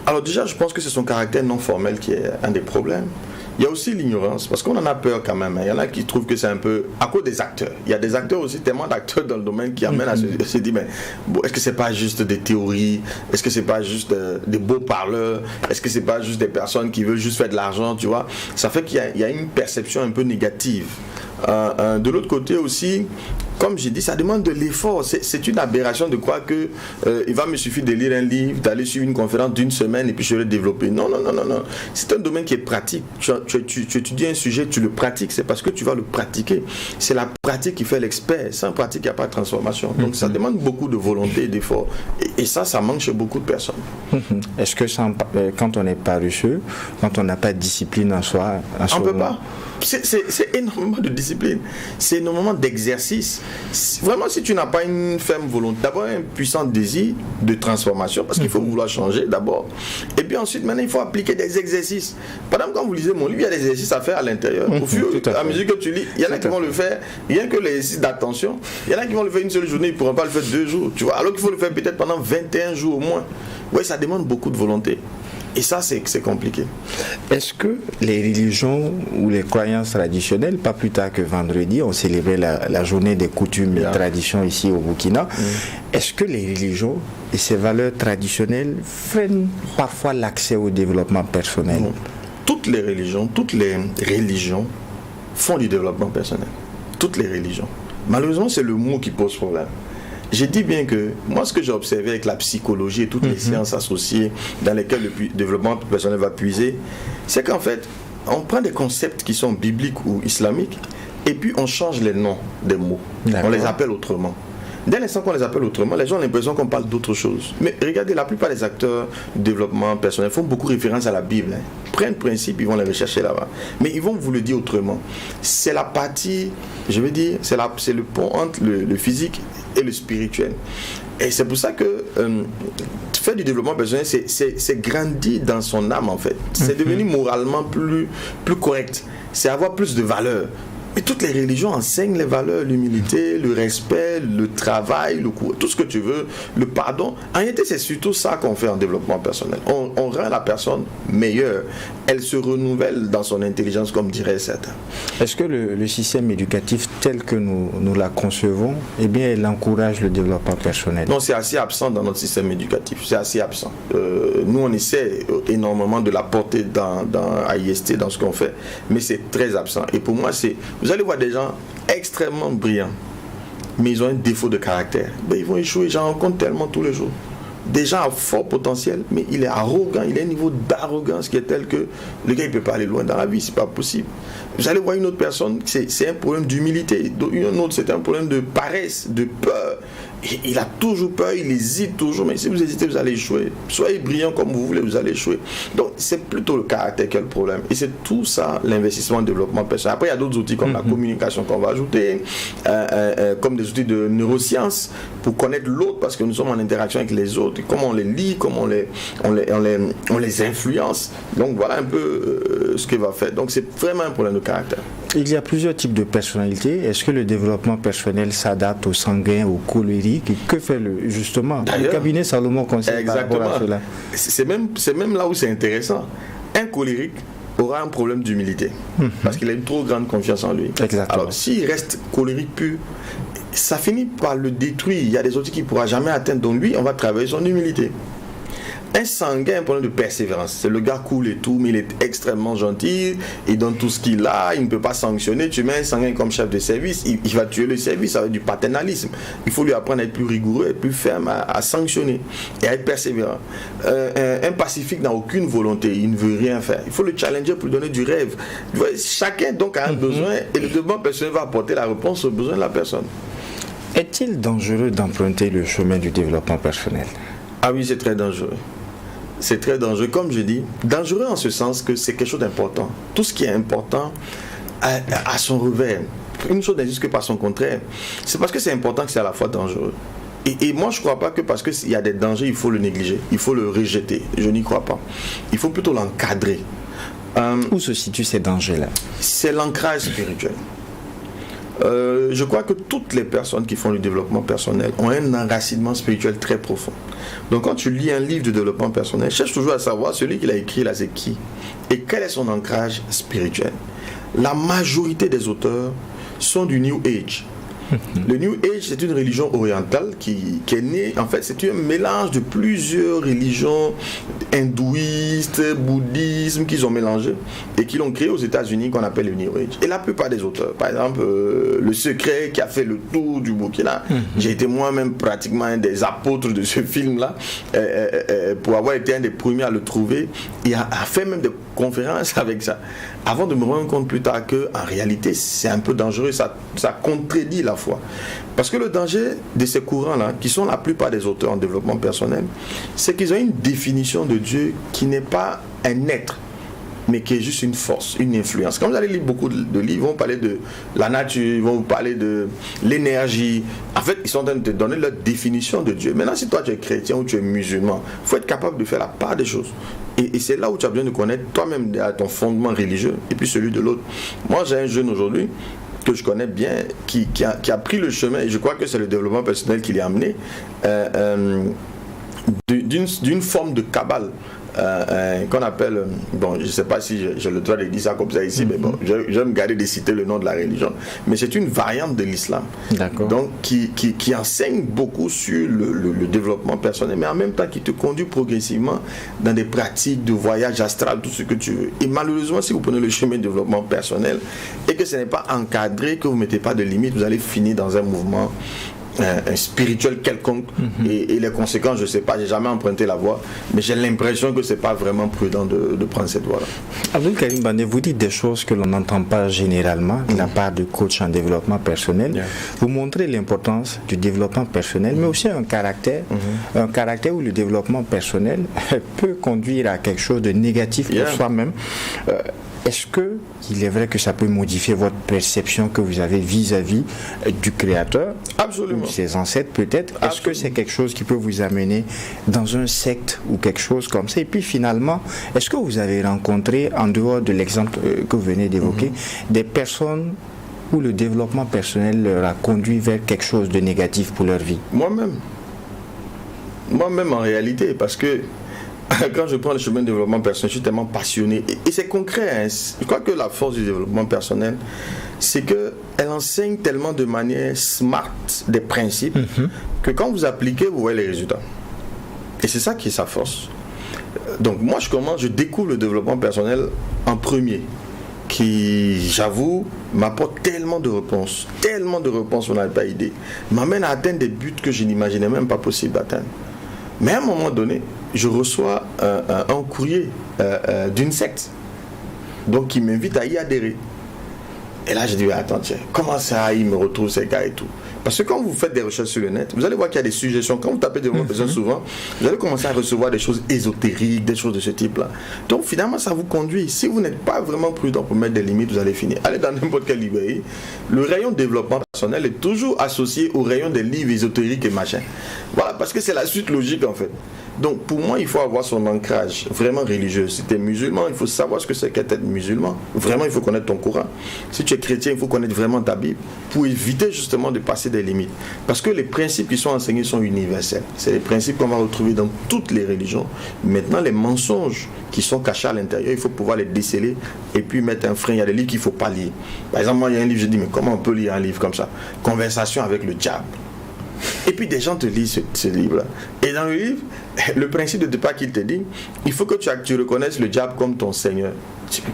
Alors déjà, je pense que c'est son caractère non formel qui est un des problèmes. Il y a aussi l'ignorance, parce qu'on en a peur quand même. Il y en a qui trouvent que c'est un peu à cause des acteurs. Il y a des acteurs aussi, tellement d'acteurs dans le domaine qui amènent à se dire, mais bon, est-ce que c'est pas juste des théories? Est-ce que c'est pas juste des beaux parleurs? Est-ce que c'est pas juste des personnes qui veulent juste faire de l'argent, tu vois? Ça fait qu'il y a une perception un peu négative. De l'autre côté aussi, comme j'ai dit, ça demande de l'effort. C'est une aberration de croire que il va me suffire de lire un livre, d'aller suivre une conférence d'1 semaine et puis je vais le développer. Non. C'est un domaine qui est pratique. Tu étudies un sujet, tu le pratiques. C'est parce que tu vas le pratiquer. C'est la pratique qui fait l'expert. Sans pratique, il n'y a pas de transformation. Donc ça demande beaucoup de volonté et d'effort. Et ça manque chez beaucoup de personnes.
Est-ce que quand on est paresseux, quand on n'a pas de discipline en soi,
on ne peut pas. C'est énormément de discipline, c'est énormément d'exercice. Vraiment, si tu n'as pas une ferme volonté, d'abord un puissant désir de transformation, parce qu'il faut vouloir changer d'abord. Et puis ensuite, maintenant, il faut appliquer des exercices. Par exemple, quand vous lisez mon livre, il y a des exercices à faire à l'intérieur. Au fur et à mesure que tu lis, il y en a qui vont le faire, rien que l'exercice d'attention. Il y en a qui vont le faire une seule journée, ils ne pourront pas le faire 2 jours. Tu vois, alors qu'il faut le faire peut-être pendant 21 jours au moins. Oui, ça demande beaucoup de volonté. Et ça, c'est compliqué.
Est-ce que les religions ou les croyances traditionnelles, pas plus tard que vendredi, on célébrait la journée des coutumes et traditions ici au Burkina, est-ce que les religions et ces valeurs traditionnelles freinent parfois l'accès au développement personnel?
Toutes les religions font du développement personnel. Toutes les religions. Malheureusement, c'est le mot qui pose problème. J'ai dit bien que moi, ce que j'ai observé avec la psychologie et toutes les sciences associées dans lesquelles le développement personnel va puiser, c'est qu'en fait, on prend des concepts qui sont bibliques ou islamiques et puis on change les noms des mots. On les appelle autrement. Dès l'instant qu'on les appelle autrement, les gens ont l'impression qu'on parle d'autre chose. Mais regardez, la plupart des acteurs du développement personnel font beaucoup référence à la Bible. Prennent principe, ils vont les rechercher là-bas. Mais ils vont vous le dire autrement. C'est la partie, je veux dire, c'est le pont entre le physique et le spirituel. Et c'est pour ça que faire du développement personnel, c'est grandir dans son âme en fait. C'est devenir moralement plus correct. C'est avoir plus de valeur. Et toutes les religions enseignent les valeurs, l'humilité, le respect, le travail, le courage, tout ce que tu veux, le pardon. En réalité, c'est surtout ça qu'on fait en développement personnel. On rend la personne meilleure. Elle se renouvelle dans son intelligence, comme diraient certains.
Est-ce que le système éducatif tel que nous la concevons, eh bien, il encourage le développement personnel?
Non, c'est assez absent dans notre système éducatif. C'est assez absent. Nous, on essaie énormément de l'apporter à IST, dans ce qu'on fait, mais c'est très absent. Et pour moi, vous allez voir des gens extrêmement brillants, mais ils ont un défaut de caractère. Ils vont échouer, j'en rencontre tellement tous les jours. Des gens à fort potentiel, mais il est arrogant, il a un niveau d'arrogance qui est tel que le gars il ne peut pas aller loin dans la vie, c'est pas possible. Vous allez voir une autre personne, c'est un problème d'humilité, une autre c'est un problème de paresse, de peur. Il a toujours peur, il hésite toujours, mais si vous hésitez, vous allez échouer. Soyez brillant comme vous voulez, vous allez échouer. Donc c'est plutôt le caractère qui est le problème. Et c'est tout ça, l'investissement en développement personnel. Après, il y a d'autres outils comme la communication qu'on va ajouter, comme des outils de neurosciences pour connaître l'autre, parce que nous sommes en interaction avec les autres, comment on les lit, comment on les influence. Donc voilà un peu ce qu'il va faire. Donc c'est vraiment un problème de caractère.
Il y a plusieurs types de personnalités. Est-ce que le développement personnel s'adapte aux sanguins, aux colériques? Que fait justement le cabinet Salomon conseille par rapport à cela?
C'est même là où c'est intéressant. Un colérique aura un problème d'humilité parce qu'il a une trop grande confiance en lui.
Exactement.
Alors s'il reste colérique pur, ça finit par le détruire. Il y a des outils qu'il ne pourra jamais atteindre. Donc lui, on va travailler son humilité. Un sanguin a un problème de persévérance. C'est le gars cool et tout, mais il est extrêmement gentil, il donne tout ce qu'il a, il ne peut pas sanctionner. Tu mets un sanguin comme chef de service, il va tuer le service avec du paternalisme. Il faut lui apprendre à être plus rigoureux, à être plus ferme, à sanctionner et à être persévérant. Un pacifique n'a aucune volonté, il ne veut rien faire. Il faut le challenger pour lui donner du rêve. Chacun donc a un besoin et le développement personnel va apporter la réponse aux besoins de la personne.
Est-il dangereux d'emprunter le chemin du développement personnel?
Ah oui, c'est très dangereux. C'est très dangereux, comme je dis, dangereux en ce sens que c'est quelque chose d'important. Tout ce qui est important a son revers. Une chose n'existe que par son contraire. C'est parce que c'est important que c'est à la fois dangereux. Et moi, je ne crois pas que parce qu'il y a des dangers, il faut le négliger, il faut le rejeter. Je n'y crois pas. Il faut plutôt l'encadrer.
Où se situent ces dangers-là?
C'est l'ancrage spirituel. Je crois que toutes les personnes qui font du développement personnel ont un enracinement spirituel très profond. Donc quand tu lis un livre de développement personnel, cherche toujours à savoir celui qui l'a écrit là, c'est qui et quel est son ancrage spirituel. La majorité des auteurs sont du New Age. Le New Age, c'est une religion orientale qui est née, en fait, c'est un mélange de plusieurs religions hindouistes, bouddhisme, qu'ils ont mélangé et qui l'ont créé aux États-Unis, qu'on appelle le New Age. Et la plupart des auteurs, par exemple, Le Secret, qui a fait le tour du Burkina, j'ai été moi-même pratiquement un des apôtres de ce film-là, pour avoir été un des premiers à le trouver, et a fait même des conférences avec ça. avant de me rendre compte plus tard qu'en réalité, c'est un peu dangereux, ça contredit la foi. Parce que le danger de ces courants-là, qui sont la plupart des auteurs en développement personnel, c'est qu'ils ont une définition de Dieu qui n'est pas un être, mais qui est juste une force, une influence. Quand vous allez lire beaucoup de livres, ils vont parler de la nature, ils vont vous parler de l'énergie. En fait, ils sont en train de te donner leur définition de Dieu. Maintenant, si toi tu es chrétien ou tu es musulman, il faut être capable de faire la part des choses. Et c'est là où tu as besoin de connaître toi-même ton fondement religieux et puis celui de l'autre. Moi, j'ai un jeune aujourd'hui que je connais bien, qui a pris le chemin, et je crois que c'est le développement personnel qui l'a amené, d'une forme de kabbale. Qu'on appelle, bon, je ne sais pas si j'ai le droit de dire ça comme ça ici, mais bon, je vais me garder de citer le nom de la religion, mais c'est une variante de l'islam. D'accord. Donc qui enseigne beaucoup sur le développement personnel, mais en même temps qui te conduit progressivement dans des pratiques de voyage astral, tout ce que tu veux. Et malheureusement, si vous prenez le chemin de développement personnel et que ce n'est pas encadré, que vous ne mettez pas de limites, vous allez finir dans un mouvement un spirituel quelconque, et les conséquences, je ne sais pas, j'ai jamais emprunté la voie, mais j'ai l'impression que c'est pas vraiment prudent de prendre cette voie-là.
Abdul Karim Bandeh, vous dites des choses que l'on n'entend pas généralement de la part de coach en développement personnel. Vous montrez l'importance du développement personnel, mais aussi un caractère où le développement personnel peut conduire à quelque chose de négatif pour soi-même. Est-ce qu'il est vrai que ça peut modifier votre perception que vous avez vis-à-vis du Créateur?
Absolument.
Ou ses ancêtres peut-être? Est-ce que c'est quelque chose qui peut vous amener dans un secte ou quelque chose comme ça? Et puis finalement, est-ce que vous avez rencontré, en dehors de l'exemple que vous venez d'évoquer, des personnes où le développement personnel leur a conduit vers quelque chose de négatif pour leur vie?
Moi-même en réalité, parce que quand je prends le chemin de développement personnel, je suis tellement passionné. Et c'est concret. Hein. Je crois que la force du développement personnel, c'est qu'elle enseigne tellement de manière smart des principes que quand vous appliquez, vous voyez les résultats. Et c'est ça qui est sa force. Donc moi, je découvre le développement personnel en premier, qui, j'avoue, m'apporte tellement de réponses, on n'a pas idée, m'amène à atteindre des buts que je n'imaginais même pas possible d'atteindre. Mais à un moment donné, je reçois un courrier d'une secte, donc qui m'invite à y adhérer. Et là, je dis, attends, tiens, comment ça, il me retrouve ces gars et tout? Parce que quand vous faites des recherches sur le net, vous allez voir qu'il y a des suggestions. Quand vous tapez développement personnel souvent, vous allez commencer à recevoir des choses ésotériques, des choses de ce type-là. Donc finalement, ça vous conduit. Si vous n'êtes pas vraiment prudent pour mettre des limites, vous allez finir. Allez dans n'importe quelle librairie. Le rayon développement personnel est toujours associé au rayon des livres ésotériques et machin. Voilà, parce que c'est la suite logique en fait. Donc pour moi, il faut avoir son ancrage vraiment religieux. Si tu es musulman, il faut savoir ce que c'est qu'être musulman. Vraiment, il faut connaître ton Coran. Si tu es chrétien, il faut connaître vraiment ta Bible pour éviter justement de passer des limites. Parce que les principes qui sont enseignés sont universels. C'est les principes qu'on va retrouver dans toutes les religions. Maintenant, les mensonges qui sont cachés à l'intérieur, il faut pouvoir les déceler et puis mettre un frein. Il y a des livres qu'il ne faut pas lire. Par exemple, moi, il y a un livre, je dis, mais comment on peut lire un livre comme ça? Conversation avec le diable. Et puis des gens te lisent ce livre-là. Et dans le livre, le principe de départ qu'il te dit, il faut que tu reconnaisses le diable comme ton Seigneur.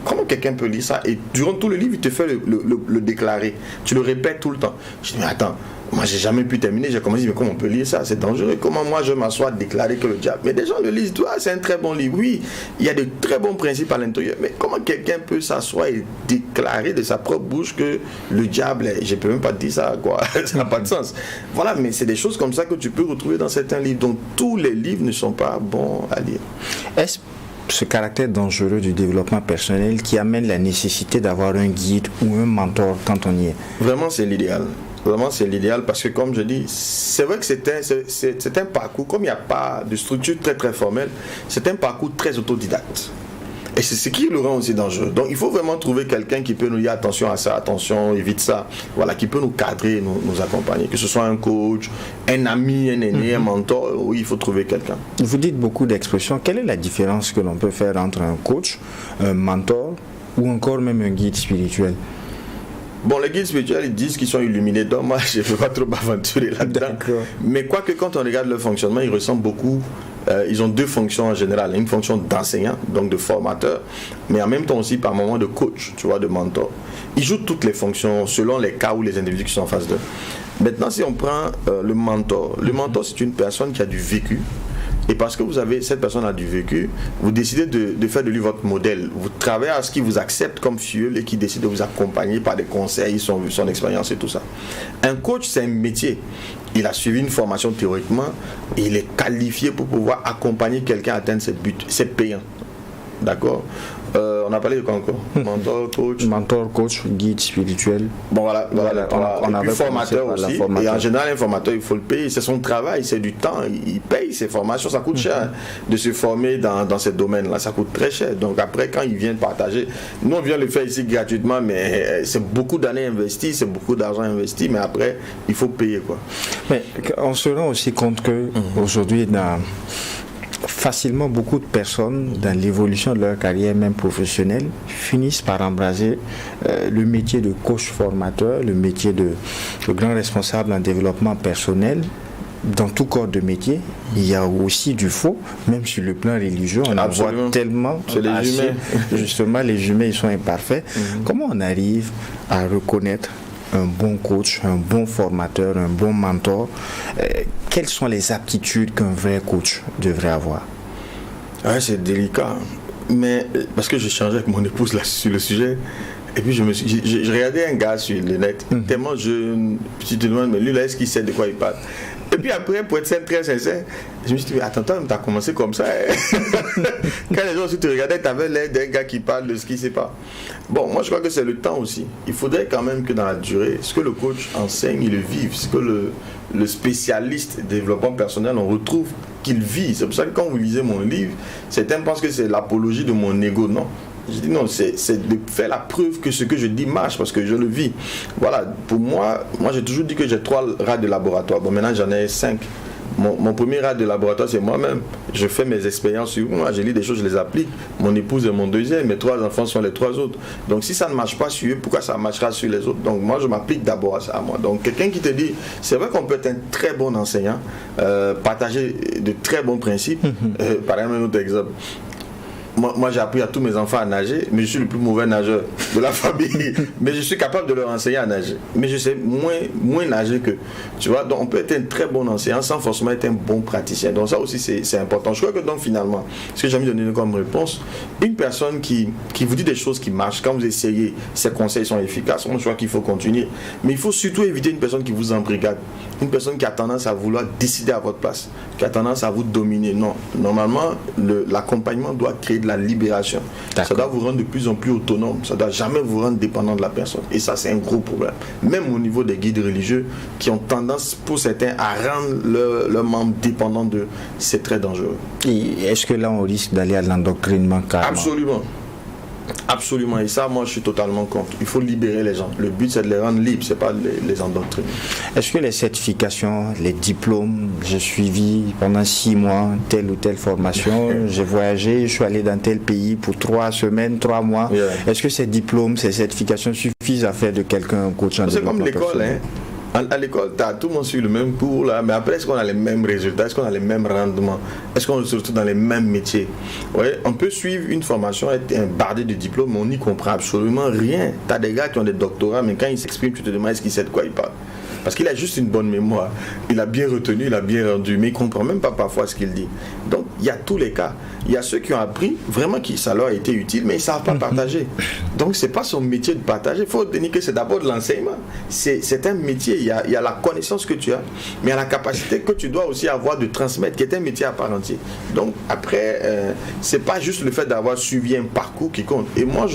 Comment quelqu'un peut lire ça? Et durant tout le livre, il te fait le déclarer. Tu le répètes tout le temps. Je dis, mais attends, moi j'ai jamais pu terminer. J'ai commencé à dire, mais comment on peut lire ça? C'est dangereux. Comment moi je m'assois à déclarer que le diable? Mais des gens le lisent, toi, c'est un très bon livre. Oui, il y a de très bons principes à l'intérieur. Mais comment quelqu'un peut s'asseoir et déclarer de sa propre bouche que le diable est... Je peux même pas te dire ça, quoi. Ça n'a pas de sens. Voilà, mais c'est des choses comme ça que tu peux retrouver dans certains livres. Donc tous les livres ne sont pas bons à lire.
Est-ce ce caractère dangereux du développement personnel qui amène la nécessité d'avoir un guide ou un mentor quand on y est?
Vraiment, c'est l'idéal. Vraiment, c'est l'idéal parce que, comme je dis, c'est vrai que c'est un parcours, comme il n'y a pas de structure très très formelle, c'est un parcours très autodidacte. Et c'est ce qui le rend aussi dangereux. Donc il faut vraiment trouver quelqu'un qui peut nous dire attention à ça, attention, évite ça. Voilà, qui peut nous cadrer, nous accompagner. Que ce soit un coach, un ami, un aîné, un mentor, oui, il faut trouver quelqu'un.
Vous dites beaucoup d'expressions. Quelle est la différence que l'on peut faire entre un coach, un mentor ou encore même un guide spirituel?
Bon, les guides spirituels, ils disent qu'ils sont illuminés. Donc moi, je ne veux pas trop m'aventurer là-dedans.
D'accord.
Mais quoique quand on regarde leur fonctionnement, ils ressemblent beaucoup. Ils ont deux fonctions en général. Une fonction d'enseignant, donc de formateur, mais en même temps aussi par moment de coach, tu vois, de mentor. Ils jouent toutes les fonctions selon les cas ou les individus qui sont en face d'eux. Maintenant, si on prend le mentor c'est une personne qui a du vécu, Et parce que cette personne a du vécu, vous décidez de faire de lui votre modèle. Vous travaillez à ce qu'il vous accepte comme filleul et qui décide de vous accompagner par des conseils, son expérience et tout ça. Un coach, c'est un métier. Il a suivi une formation théoriquement et il est qualifié pour pouvoir accompagner quelqu'un à atteindre ses buts. C'est payant. D'accord. On a parlé de quoi encore? Mentor, coach, guide spirituel. Bon voilà. On a formateur aussi. Et en général, un formateur, il faut le payer. C'est son travail, c'est du temps. Il paye ses formations. Ça coûte cher de se former dans ce domaine-là. Ça coûte très cher. Donc après, quand ils viennent partager, nous on vient le faire ici gratuitement, mais c'est beaucoup d'années investies, c'est beaucoup d'argent investi. Mais après, il faut payer quoi.
Mais on se rend aussi compte que aujourd'hui, facilement, beaucoup de personnes, dans l'évolution de leur carrière, même professionnelle, finissent par embraser le métier de coach formateur, le métier de grand responsable en développement personnel. Dans tout corps de métier, il y a aussi du faux, même sur le plan religieux, on en voit tellement.
C'est les humains.
Justement, les humains, ils sont imparfaits. Comment on arrive à reconnaître un bon coach, un bon formateur, un bon mentor? Quelles sont les aptitudes qu'un vrai coach devrait avoir?
Ouais, c'est délicat. Mais parce que j'ai changé avec mon épouse là, sur le sujet. Et puis je regardais un gars sur le net, tellement jeune, tu te demandes, mais lui là, est-ce qu'il sait de quoi il parle? Et puis après, pour être très sincère, je me suis dit, attends, t'as commencé comme ça. Quand les gens aussi te regardaient, t'avais l'air d'un gars qui parle de ce qu'il ne sait pas. Bon, moi je crois que c'est le temps aussi. Il faudrait quand même que dans la durée, ce que le coach enseigne, il le vive. Ce que le spécialiste développement personnel, on retrouve qu'il vit. C'est pour ça que quand vous lisez mon livre, certains pensent que c'est l'apologie de mon ego. Non. Je dis non, c'est de faire la preuve que ce que je dis marche parce que je le vis. Voilà, pour moi j'ai toujours dit que j'ai 3 rats de laboratoire. Bon, maintenant j'en ai 5. Mon premier rat de laboratoire, c'est moi-même. Je fais mes expériences sur moi, je lis des choses, je les applique. Mon épouse est mon deuxième, mes 3 enfants sont les 3 autres. Donc si ça ne marche pas sur eux, pourquoi ça marchera sur les autres? Donc moi, je m'applique d'abord à ça, à moi. Donc quelqu'un qui te dit, c'est vrai qu'on peut être un très bon enseignant, partager de très bons principes. Par exemple, un autre exemple. Moi, j'ai appris à tous mes enfants à nager, mais je suis le plus mauvais nageur de la famille. Mais je suis capable de leur enseigner à nager. Mais je sais moins nager qu'eux. Tu vois, donc on peut être un très bon enseignant sans forcément être un bon praticien. Donc ça aussi, c'est important. Je crois que donc finalement, ce que j'ai envie de donner comme réponse, une personne qui vous dit des choses qui marchent, quand vous essayez, ses conseils sont efficaces, moi je crois qu'il faut continuer. Mais il faut surtout éviter une personne qui vous embrigade. Une personne qui a tendance à vouloir décider à votre place, qui a tendance à vous dominer. Non, normalement, l'accompagnement doit créer de la libération. Ça doit vous rendre de plus en plus autonome. Ça ne doit jamais vous rendre dépendant de la personne. Et ça, c'est un gros problème. Même au niveau des guides religieux qui ont tendance, pour certains, à rendre leurs membres dépendants d'eux. C'est très dangereux.
Et est-ce que là, on risque d'aller à l'endoctrinement carrément?
Absolument. Absolument, et ça, moi, je suis totalement contre. Il faut libérer les gens. Le but, c'est de les rendre libres, c'est pas les endoctriner.
Est-ce que les certifications, les diplômes, j'ai suivi pendant 6 mois telle ou telle formation, j'ai voyagé, je suis allé dans tel pays pour 3 semaines, 3 mois. Yeah. Est-ce que ces diplômes, ces certifications suffisent à faire de quelqu'un un coach en développement personnel? C'est comme l'école,
À l'école, tout le monde suit le même cours, là, mais après, est-ce qu'on a les mêmes résultats? Est-ce qu'on a les mêmes rendements? Est-ce qu'on se retrouve dans les mêmes métiers? Ouais, on peut suivre une formation, être un bardé de diplômes, mais on n'y comprend absolument rien. Tu as des gars qui ont des doctorats, mais quand ils s'expriment, tu te demandes est-ce qu'il sait de quoi il parle. Parce qu'il a juste une bonne mémoire. Il a bien retenu, il a bien rendu, mais il ne comprend même pas parfois ce qu'il dit. Donc, il y a tous les cas. Il y a ceux qui ont appris, vraiment, qui ça leur a été utile, mais ils ne savent pas partager. Donc, ce n'est pas son métier de partager. Il faut tenir que c'est d'abord de l'enseignement. C'est un métier. Il y a la connaissance que tu as, mais il y a la capacité que tu dois aussi avoir de transmettre, qui est un métier à part entière. Donc, après, ce n'est pas juste le fait d'avoir suivi un parcours qui compte. Et moi,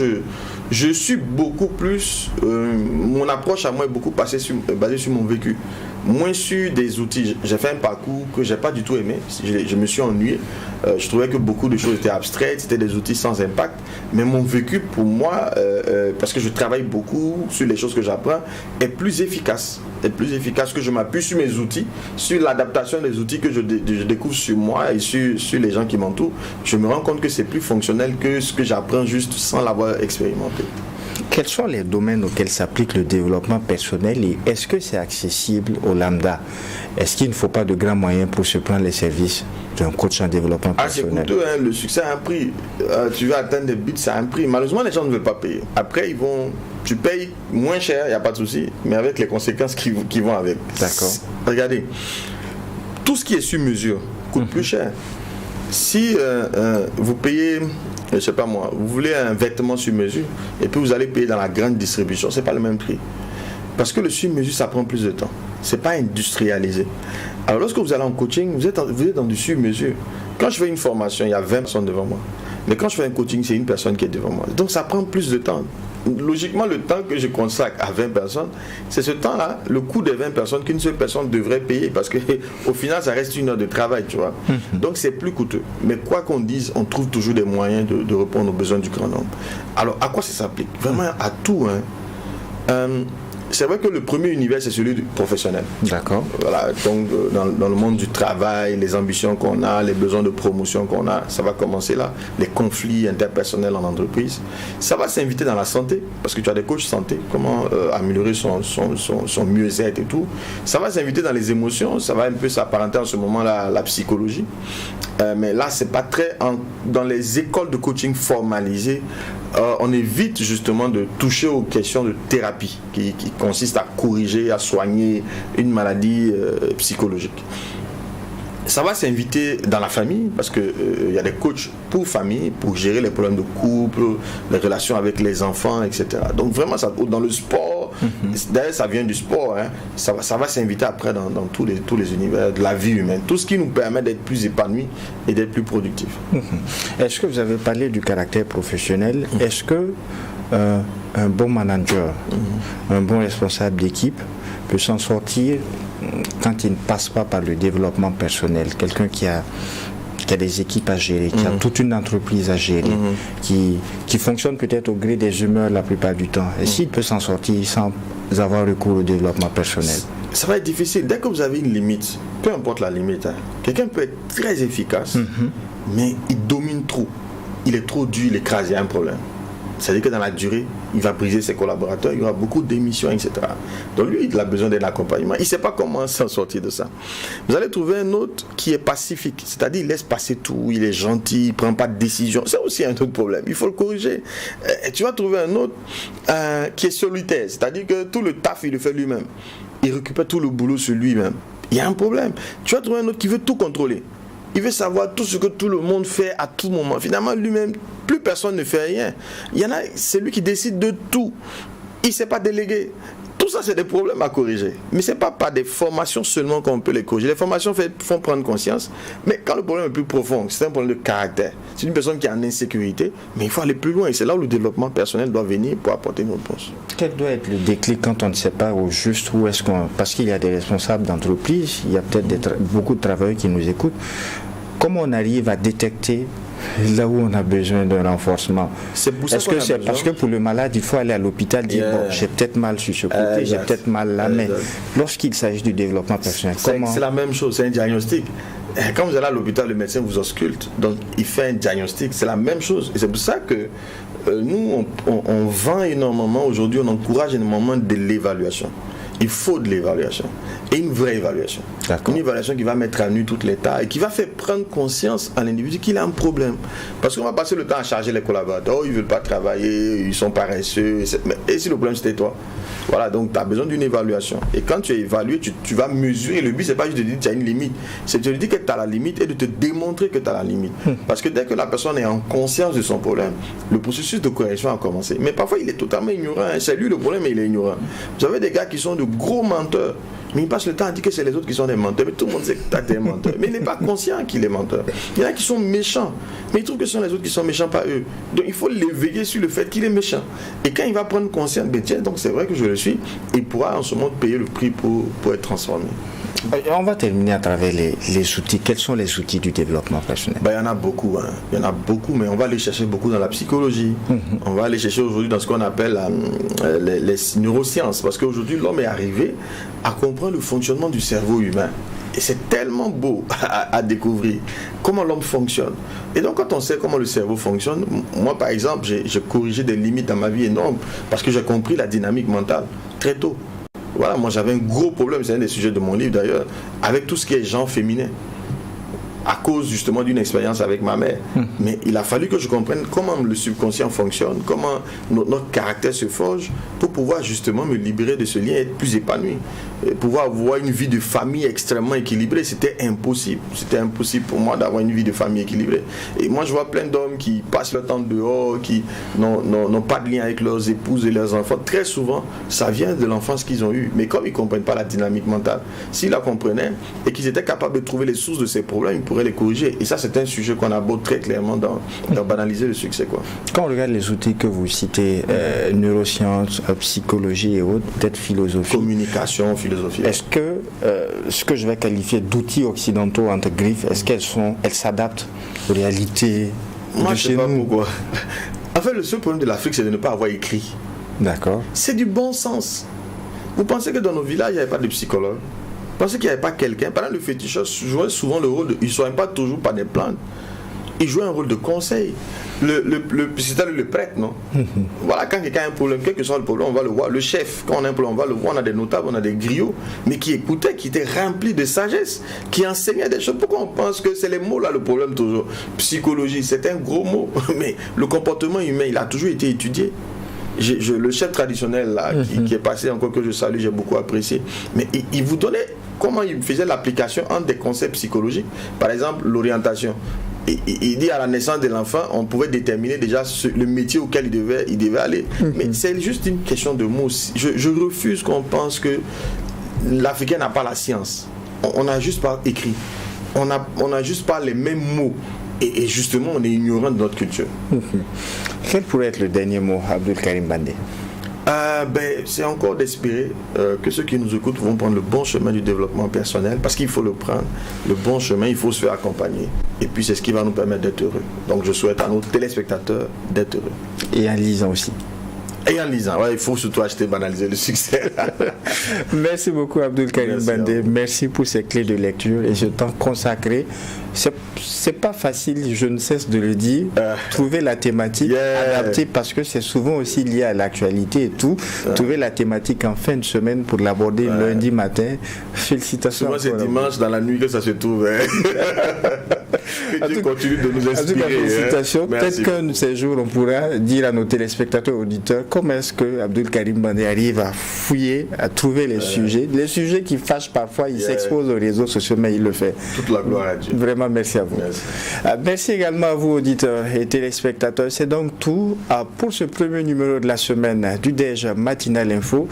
je suis beaucoup plus... mon approche à moi est beaucoup basée sur mon vécu. Moins sur des outils. J'ai fait un parcours que j'ai pas du tout aimé. Je me suis ennuyé. Je trouvais que beaucoup de choses étaient abstraites, c'était des outils sans impact. Mais mon vécu, pour moi, parce que je travaille beaucoup sur les choses que j'apprends, est plus efficace. Est plus efficace que je m'appuie sur mes outils, sur l'adaptation des outils que je découvre sur moi et sur les gens qui m'entourent. Je me rends compte que c'est plus fonctionnel que ce que j'apprends juste sans l'avoir expérimenté.
Quels sont les domaines auxquels s'applique le développement personnel et est-ce que c'est accessible au lambda? Est-ce qu'il ne faut pas de grands moyens pour se prendre les services d'un coach en développement personnel?
C'est coûteux, le succès a un prix. Tu veux atteindre des buts, ça a un prix. Malheureusement, les gens ne veulent pas payer. Après, tu payes moins cher, il n'y a pas de souci, mais avec les conséquences qui vont avec.
D'accord.
Regardez, tout ce qui est sur mesure coûte plus cher. Si vous payez, je ne sais pas moi, vous voulez un vêtement sur mesure et puis vous allez payer dans la grande distribution, ce n'est pas le même prix. Parce que le sur mesure, ça prend plus de temps. Ce n'est pas industrialisé. Alors lorsque vous allez en coaching, vous êtes dans du sur mesure. Quand je fais une formation, il y a 20 personnes devant moi. Mais quand je fais un coaching, c'est une personne qui est devant moi. Donc ça prend plus de temps. Logiquement, le temps que je consacre à 20 personnes, c'est ce temps-là, le coût des 20 personnes qu'une seule personne devrait payer. Parce qu'au final, ça reste une heure de travail, tu vois. Donc c'est plus coûteux. Mais quoi qu'on dise, on trouve toujours des moyens de répondre aux besoins du grand nombre. Alors à quoi ça s'applique? Vraiment à tout, hein. C'est vrai que le premier univers, c'est celui du professionnel.
D'accord.
Voilà, donc dans le monde du travail, les ambitions qu'on a, les besoins de promotion qu'on a, ça va commencer là. Les conflits interpersonnels en entreprise. Ça va s'inviter dans la santé, parce que tu as des coachs santé, comment améliorer son mieux-être et tout. Ça va s'inviter dans les émotions, ça va un peu s'apparenter en ce moment-là à la psychologie. Mais là, c'est pas très... dans les écoles de coaching formalisées, on évite justement de toucher aux questions de thérapie qui consiste à corriger, à soigner une maladie psychologique. Ça va s'inviter dans la famille parce que y a des coachs pour famille, pour gérer les problèmes de couple, les relations avec les enfants, etc. Donc vraiment, ça, dans le sport, d'ailleurs ça vient du sport, hein, ça va s'inviter après dans tous les univers de la vie humaine. Tout ce qui nous permet d'être plus épanouis et d'être plus productifs.
Est-ce que vous avez parlé du caractère professionnel? Est-ce que un bon manager, un bon responsable d'équipe peut s'en sortir quand il ne passe pas par le développement personnel? Quelqu'un qui a des équipes à gérer, qui a toute une entreprise à gérer, qui fonctionne peut-être au gré des humeurs la plupart du temps. Et s'il peut s'en sortir sans avoir recours au développement personnel?
Ça va être difficile. Dès que vous avez une limite, peu importe la limite, hein, quelqu'un peut être très efficace, mais il domine trop. Il est trop dur, il écrase, il y a un problème. C'est-à-dire que dans la durée, il va briser ses collaborateurs, il y aura beaucoup d'émissions, etc. Donc lui, il a besoin d'un accompagnement. Il ne sait pas comment s'en sortir de ça. Vous allez trouver un autre qui est pacifique, c'est-à-dire il laisse passer tout, il est gentil, il ne prend pas de décision. C'est aussi un autre problème, il faut le corriger. Et tu vas trouver un autre qui est solitaire, c'est-à-dire que tout le taf, il le fait lui-même. Il récupère tout le boulot sur lui-même. Il y a un problème. Tu vas trouver un autre qui veut tout contrôler. Il veut savoir tout ce que tout le monde fait à tout moment. Finalement, lui-même, plus personne ne fait rien. Il y en a, c'est lui qui décide de tout. Il ne sait pas déléguer. Tout ça, c'est des problèmes à corriger. Mais ce n'est pas par des formations seulement qu'on peut les corriger. Les formations font prendre conscience. Mais quand le problème est plus profond, c'est un problème de caractère. C'est une personne qui est en insécurité, mais il faut aller plus loin. Et c'est là où le développement personnel doit venir pour apporter une réponse.
Quel doit être le déclic quand on ne sait pas au juste où est-ce qu'on... Parce qu'il y a des responsables d'entreprise, il y a peut-être beaucoup de travailleurs qui nous écoutent. Comment on arrive à détecter là où on a besoin d'un renforcement? Est-ce que c'est parce que pour le malade, il faut aller à l'hôpital, dire bon, j'ai peut-être mal sur ce côté, j'ai peut-être mal là, mais lorsqu'il s'agit du développement personnel, comment...
C'est la même chose, c'est un diagnostic. Quand vous allez à l'hôpital, le médecin vous ausculte, donc il fait un diagnostic, c'est la même chose. Et c'est pour ça que nous, on vend énormément, aujourd'hui on encourage énormément de l'évaluation. Il faut de l'évaluation. Et une vraie évaluation. Une évaluation qui va mettre à nu tout l'État et qui va faire prendre conscience à l'individu qu'il a un problème. Parce qu'on va passer le temps à charger les collaborateurs. Oh, ils ne veulent pas travailler, ils sont paresseux. Et si le problème c'était toi? Voilà, donc tu as besoin d'une évaluation. Et quand tu es évalué, tu vas mesurer. Le but, c'est pas juste de dire que tu as une limite. C'est de te dire que tu as la limite et de te démontrer que tu as la limite. Parce que dès que la personne est en conscience de son problème, le processus de correction a commencé. Mais parfois, il est totalement ignorant. C'est lui le problème, mais il est ignorant. Vous avez des gars qui sont de gros menteurs, mais il passe le temps à dire que c'est les autres qui sont des menteurs. Mais tout le monde sait que tu es un menteur. Mais il n'est pas conscient qu'il est menteur. Il y en a qui sont méchants, mais il trouve que ce sont les autres qui sont méchants, pas eux. Donc il faut l'éveiller sur le fait qu'il est méchant. Et quand il va prendre conscience, ben tiens, donc c'est vrai que je le suis, il pourra en ce moment payer le prix pour être transformé.
On va terminer à travers les outils. Quels sont les outils du développement personnel?
Il y en a beaucoup. Hein. Il y en a beaucoup, mais on va aller chercher beaucoup dans la psychologie. On va aller chercher aujourd'hui dans ce qu'on appelle les neurosciences. Parce qu'aujourd'hui, l'homme est arrivé à comprendre le fonctionnement du cerveau humain. Et c'est tellement beau à découvrir comment l'homme fonctionne. Et donc, quand on sait comment le cerveau fonctionne, moi, par exemple, j'ai corrigé des limites dans ma vie énormes parce que j'ai compris la dynamique mentale très tôt. Voilà, moi j'avais un gros problème, c'est un des sujets de mon livre d'ailleurs, avec tout ce qui est genre féminin. à cause justement d'une expérience avec ma mère. Mais il a fallu que je comprenne comment le subconscient fonctionne, comment notre caractère se forge pour pouvoir justement me libérer de ce lien et être plus épanoui. Et pouvoir avoir une vie de famille extrêmement équilibrée, c'était impossible. C'était impossible pour moi d'avoir une vie de famille équilibrée. Et moi, je vois plein d'hommes qui passent leur temps dehors, qui n'ont pas de lien avec leurs épouses et leurs enfants. Très souvent, ça vient de l'enfance qu'ils ont eue. Mais comme ils ne comprennent pas la dynamique mentale, s'ils la comprenaient et qu'ils étaient capables de trouver les sources de ces problèmes, ils pourraient les corriger. Et ça, c'est un sujet qu'on aborde très clairement dans Banaliser le succès, quoi.
Quand on regarde les outils que vous citez, neurosciences, psychologie et autres, peut-être philosophie.
Communication, philosophie.
Est-ce que ce que je vais qualifier d'outils occidentaux entre griffes, est-ce qu'elles s'adaptent aux réalités
Moi,
de
je
chez
sais pas
nous?
pourquoi. En fait, le seul problème de l'Afrique, c'est de ne pas avoir écrit.
D'accord.
C'est du bon sens. Vous pensez que dans nos villages, il n'y avait pas de psychologue? Vous pensez qu'il n'y avait pas quelqu'un? Pendant le féticheur jouait souvent le rôle il ne soigne pas toujours par des plaintes. Il jouait un rôle de conseil. C'était le prêtre, non? Voilà, quand quelqu'un a un problème, quel que soit le problème, on va le voir. Le chef, quand on a un problème, on va le voir. On a des notables, on a des griots, mais qui écoutaient, qui étaient remplis de sagesse, qui enseignaient des choses. Pourquoi on pense que c'est les mots là le problème toujours? Psychologie, c'est un gros mot, mais le comportement humain, il a toujours été étudié. Le chef traditionnel là, qui est passé, encore que je salue, j'ai beaucoup apprécié, mais il vous donnait comment il faisait l'application entre des concepts psychologiques. Par exemple, l'orientation. Il dit à la naissance de l'enfant, on pouvait déterminer déjà le métier auquel il devait aller. Mais c'est juste une question de mots. Je refuse qu'on pense que l'Africain n'a pas la science. On n'a juste pas écrit. On n'a juste pas les mêmes mots. Et justement, on est ignorant de notre culture.
Quel pourrait être le dernier mot, Abdul Karim Bandé?
C'est encore d'espérer que ceux qui nous écoutent vont prendre le bon chemin du développement personnel, parce qu'il faut le prendre, le bon chemin, il faut se faire accompagner. Et puis c'est ce qui va nous permettre d'être heureux. Donc je souhaite à nos téléspectateurs d'être heureux.
Et en lisant aussi.
Et en lisant, il faut surtout acheter Banaliser le succès.
Merci beaucoup Abdul Karim Bandé. Merci pour ces clés de lecture et ce temps consacré. C'est pas facile, je ne cesse de le dire, trouver la thématique adaptée, parce que c'est souvent aussi lié à l'actualité et tout. Trouver la thématique en fin de semaine pour l'aborder lundi matin. Félicitations.
Souvent c'est dimanche dans la nuit que ça se trouve. Tu continues de nous inspirer.
Félicitations. Peut-être qu'un de ces jours on pourra dire à nos téléspectateurs, auditeurs, comment est-ce que Abdul Karim Bandé arrive à fouiller, à trouver les sujets qui fâchent parfois, il s'expose aux réseaux sociaux, mais il le fait.
Toute la gloire à Dieu.
Vraiment, merci à vous. Merci également à vous, auditeurs et téléspectateurs. C'est donc tout pour ce premier numéro de la semaine du DEJ Matinal Info.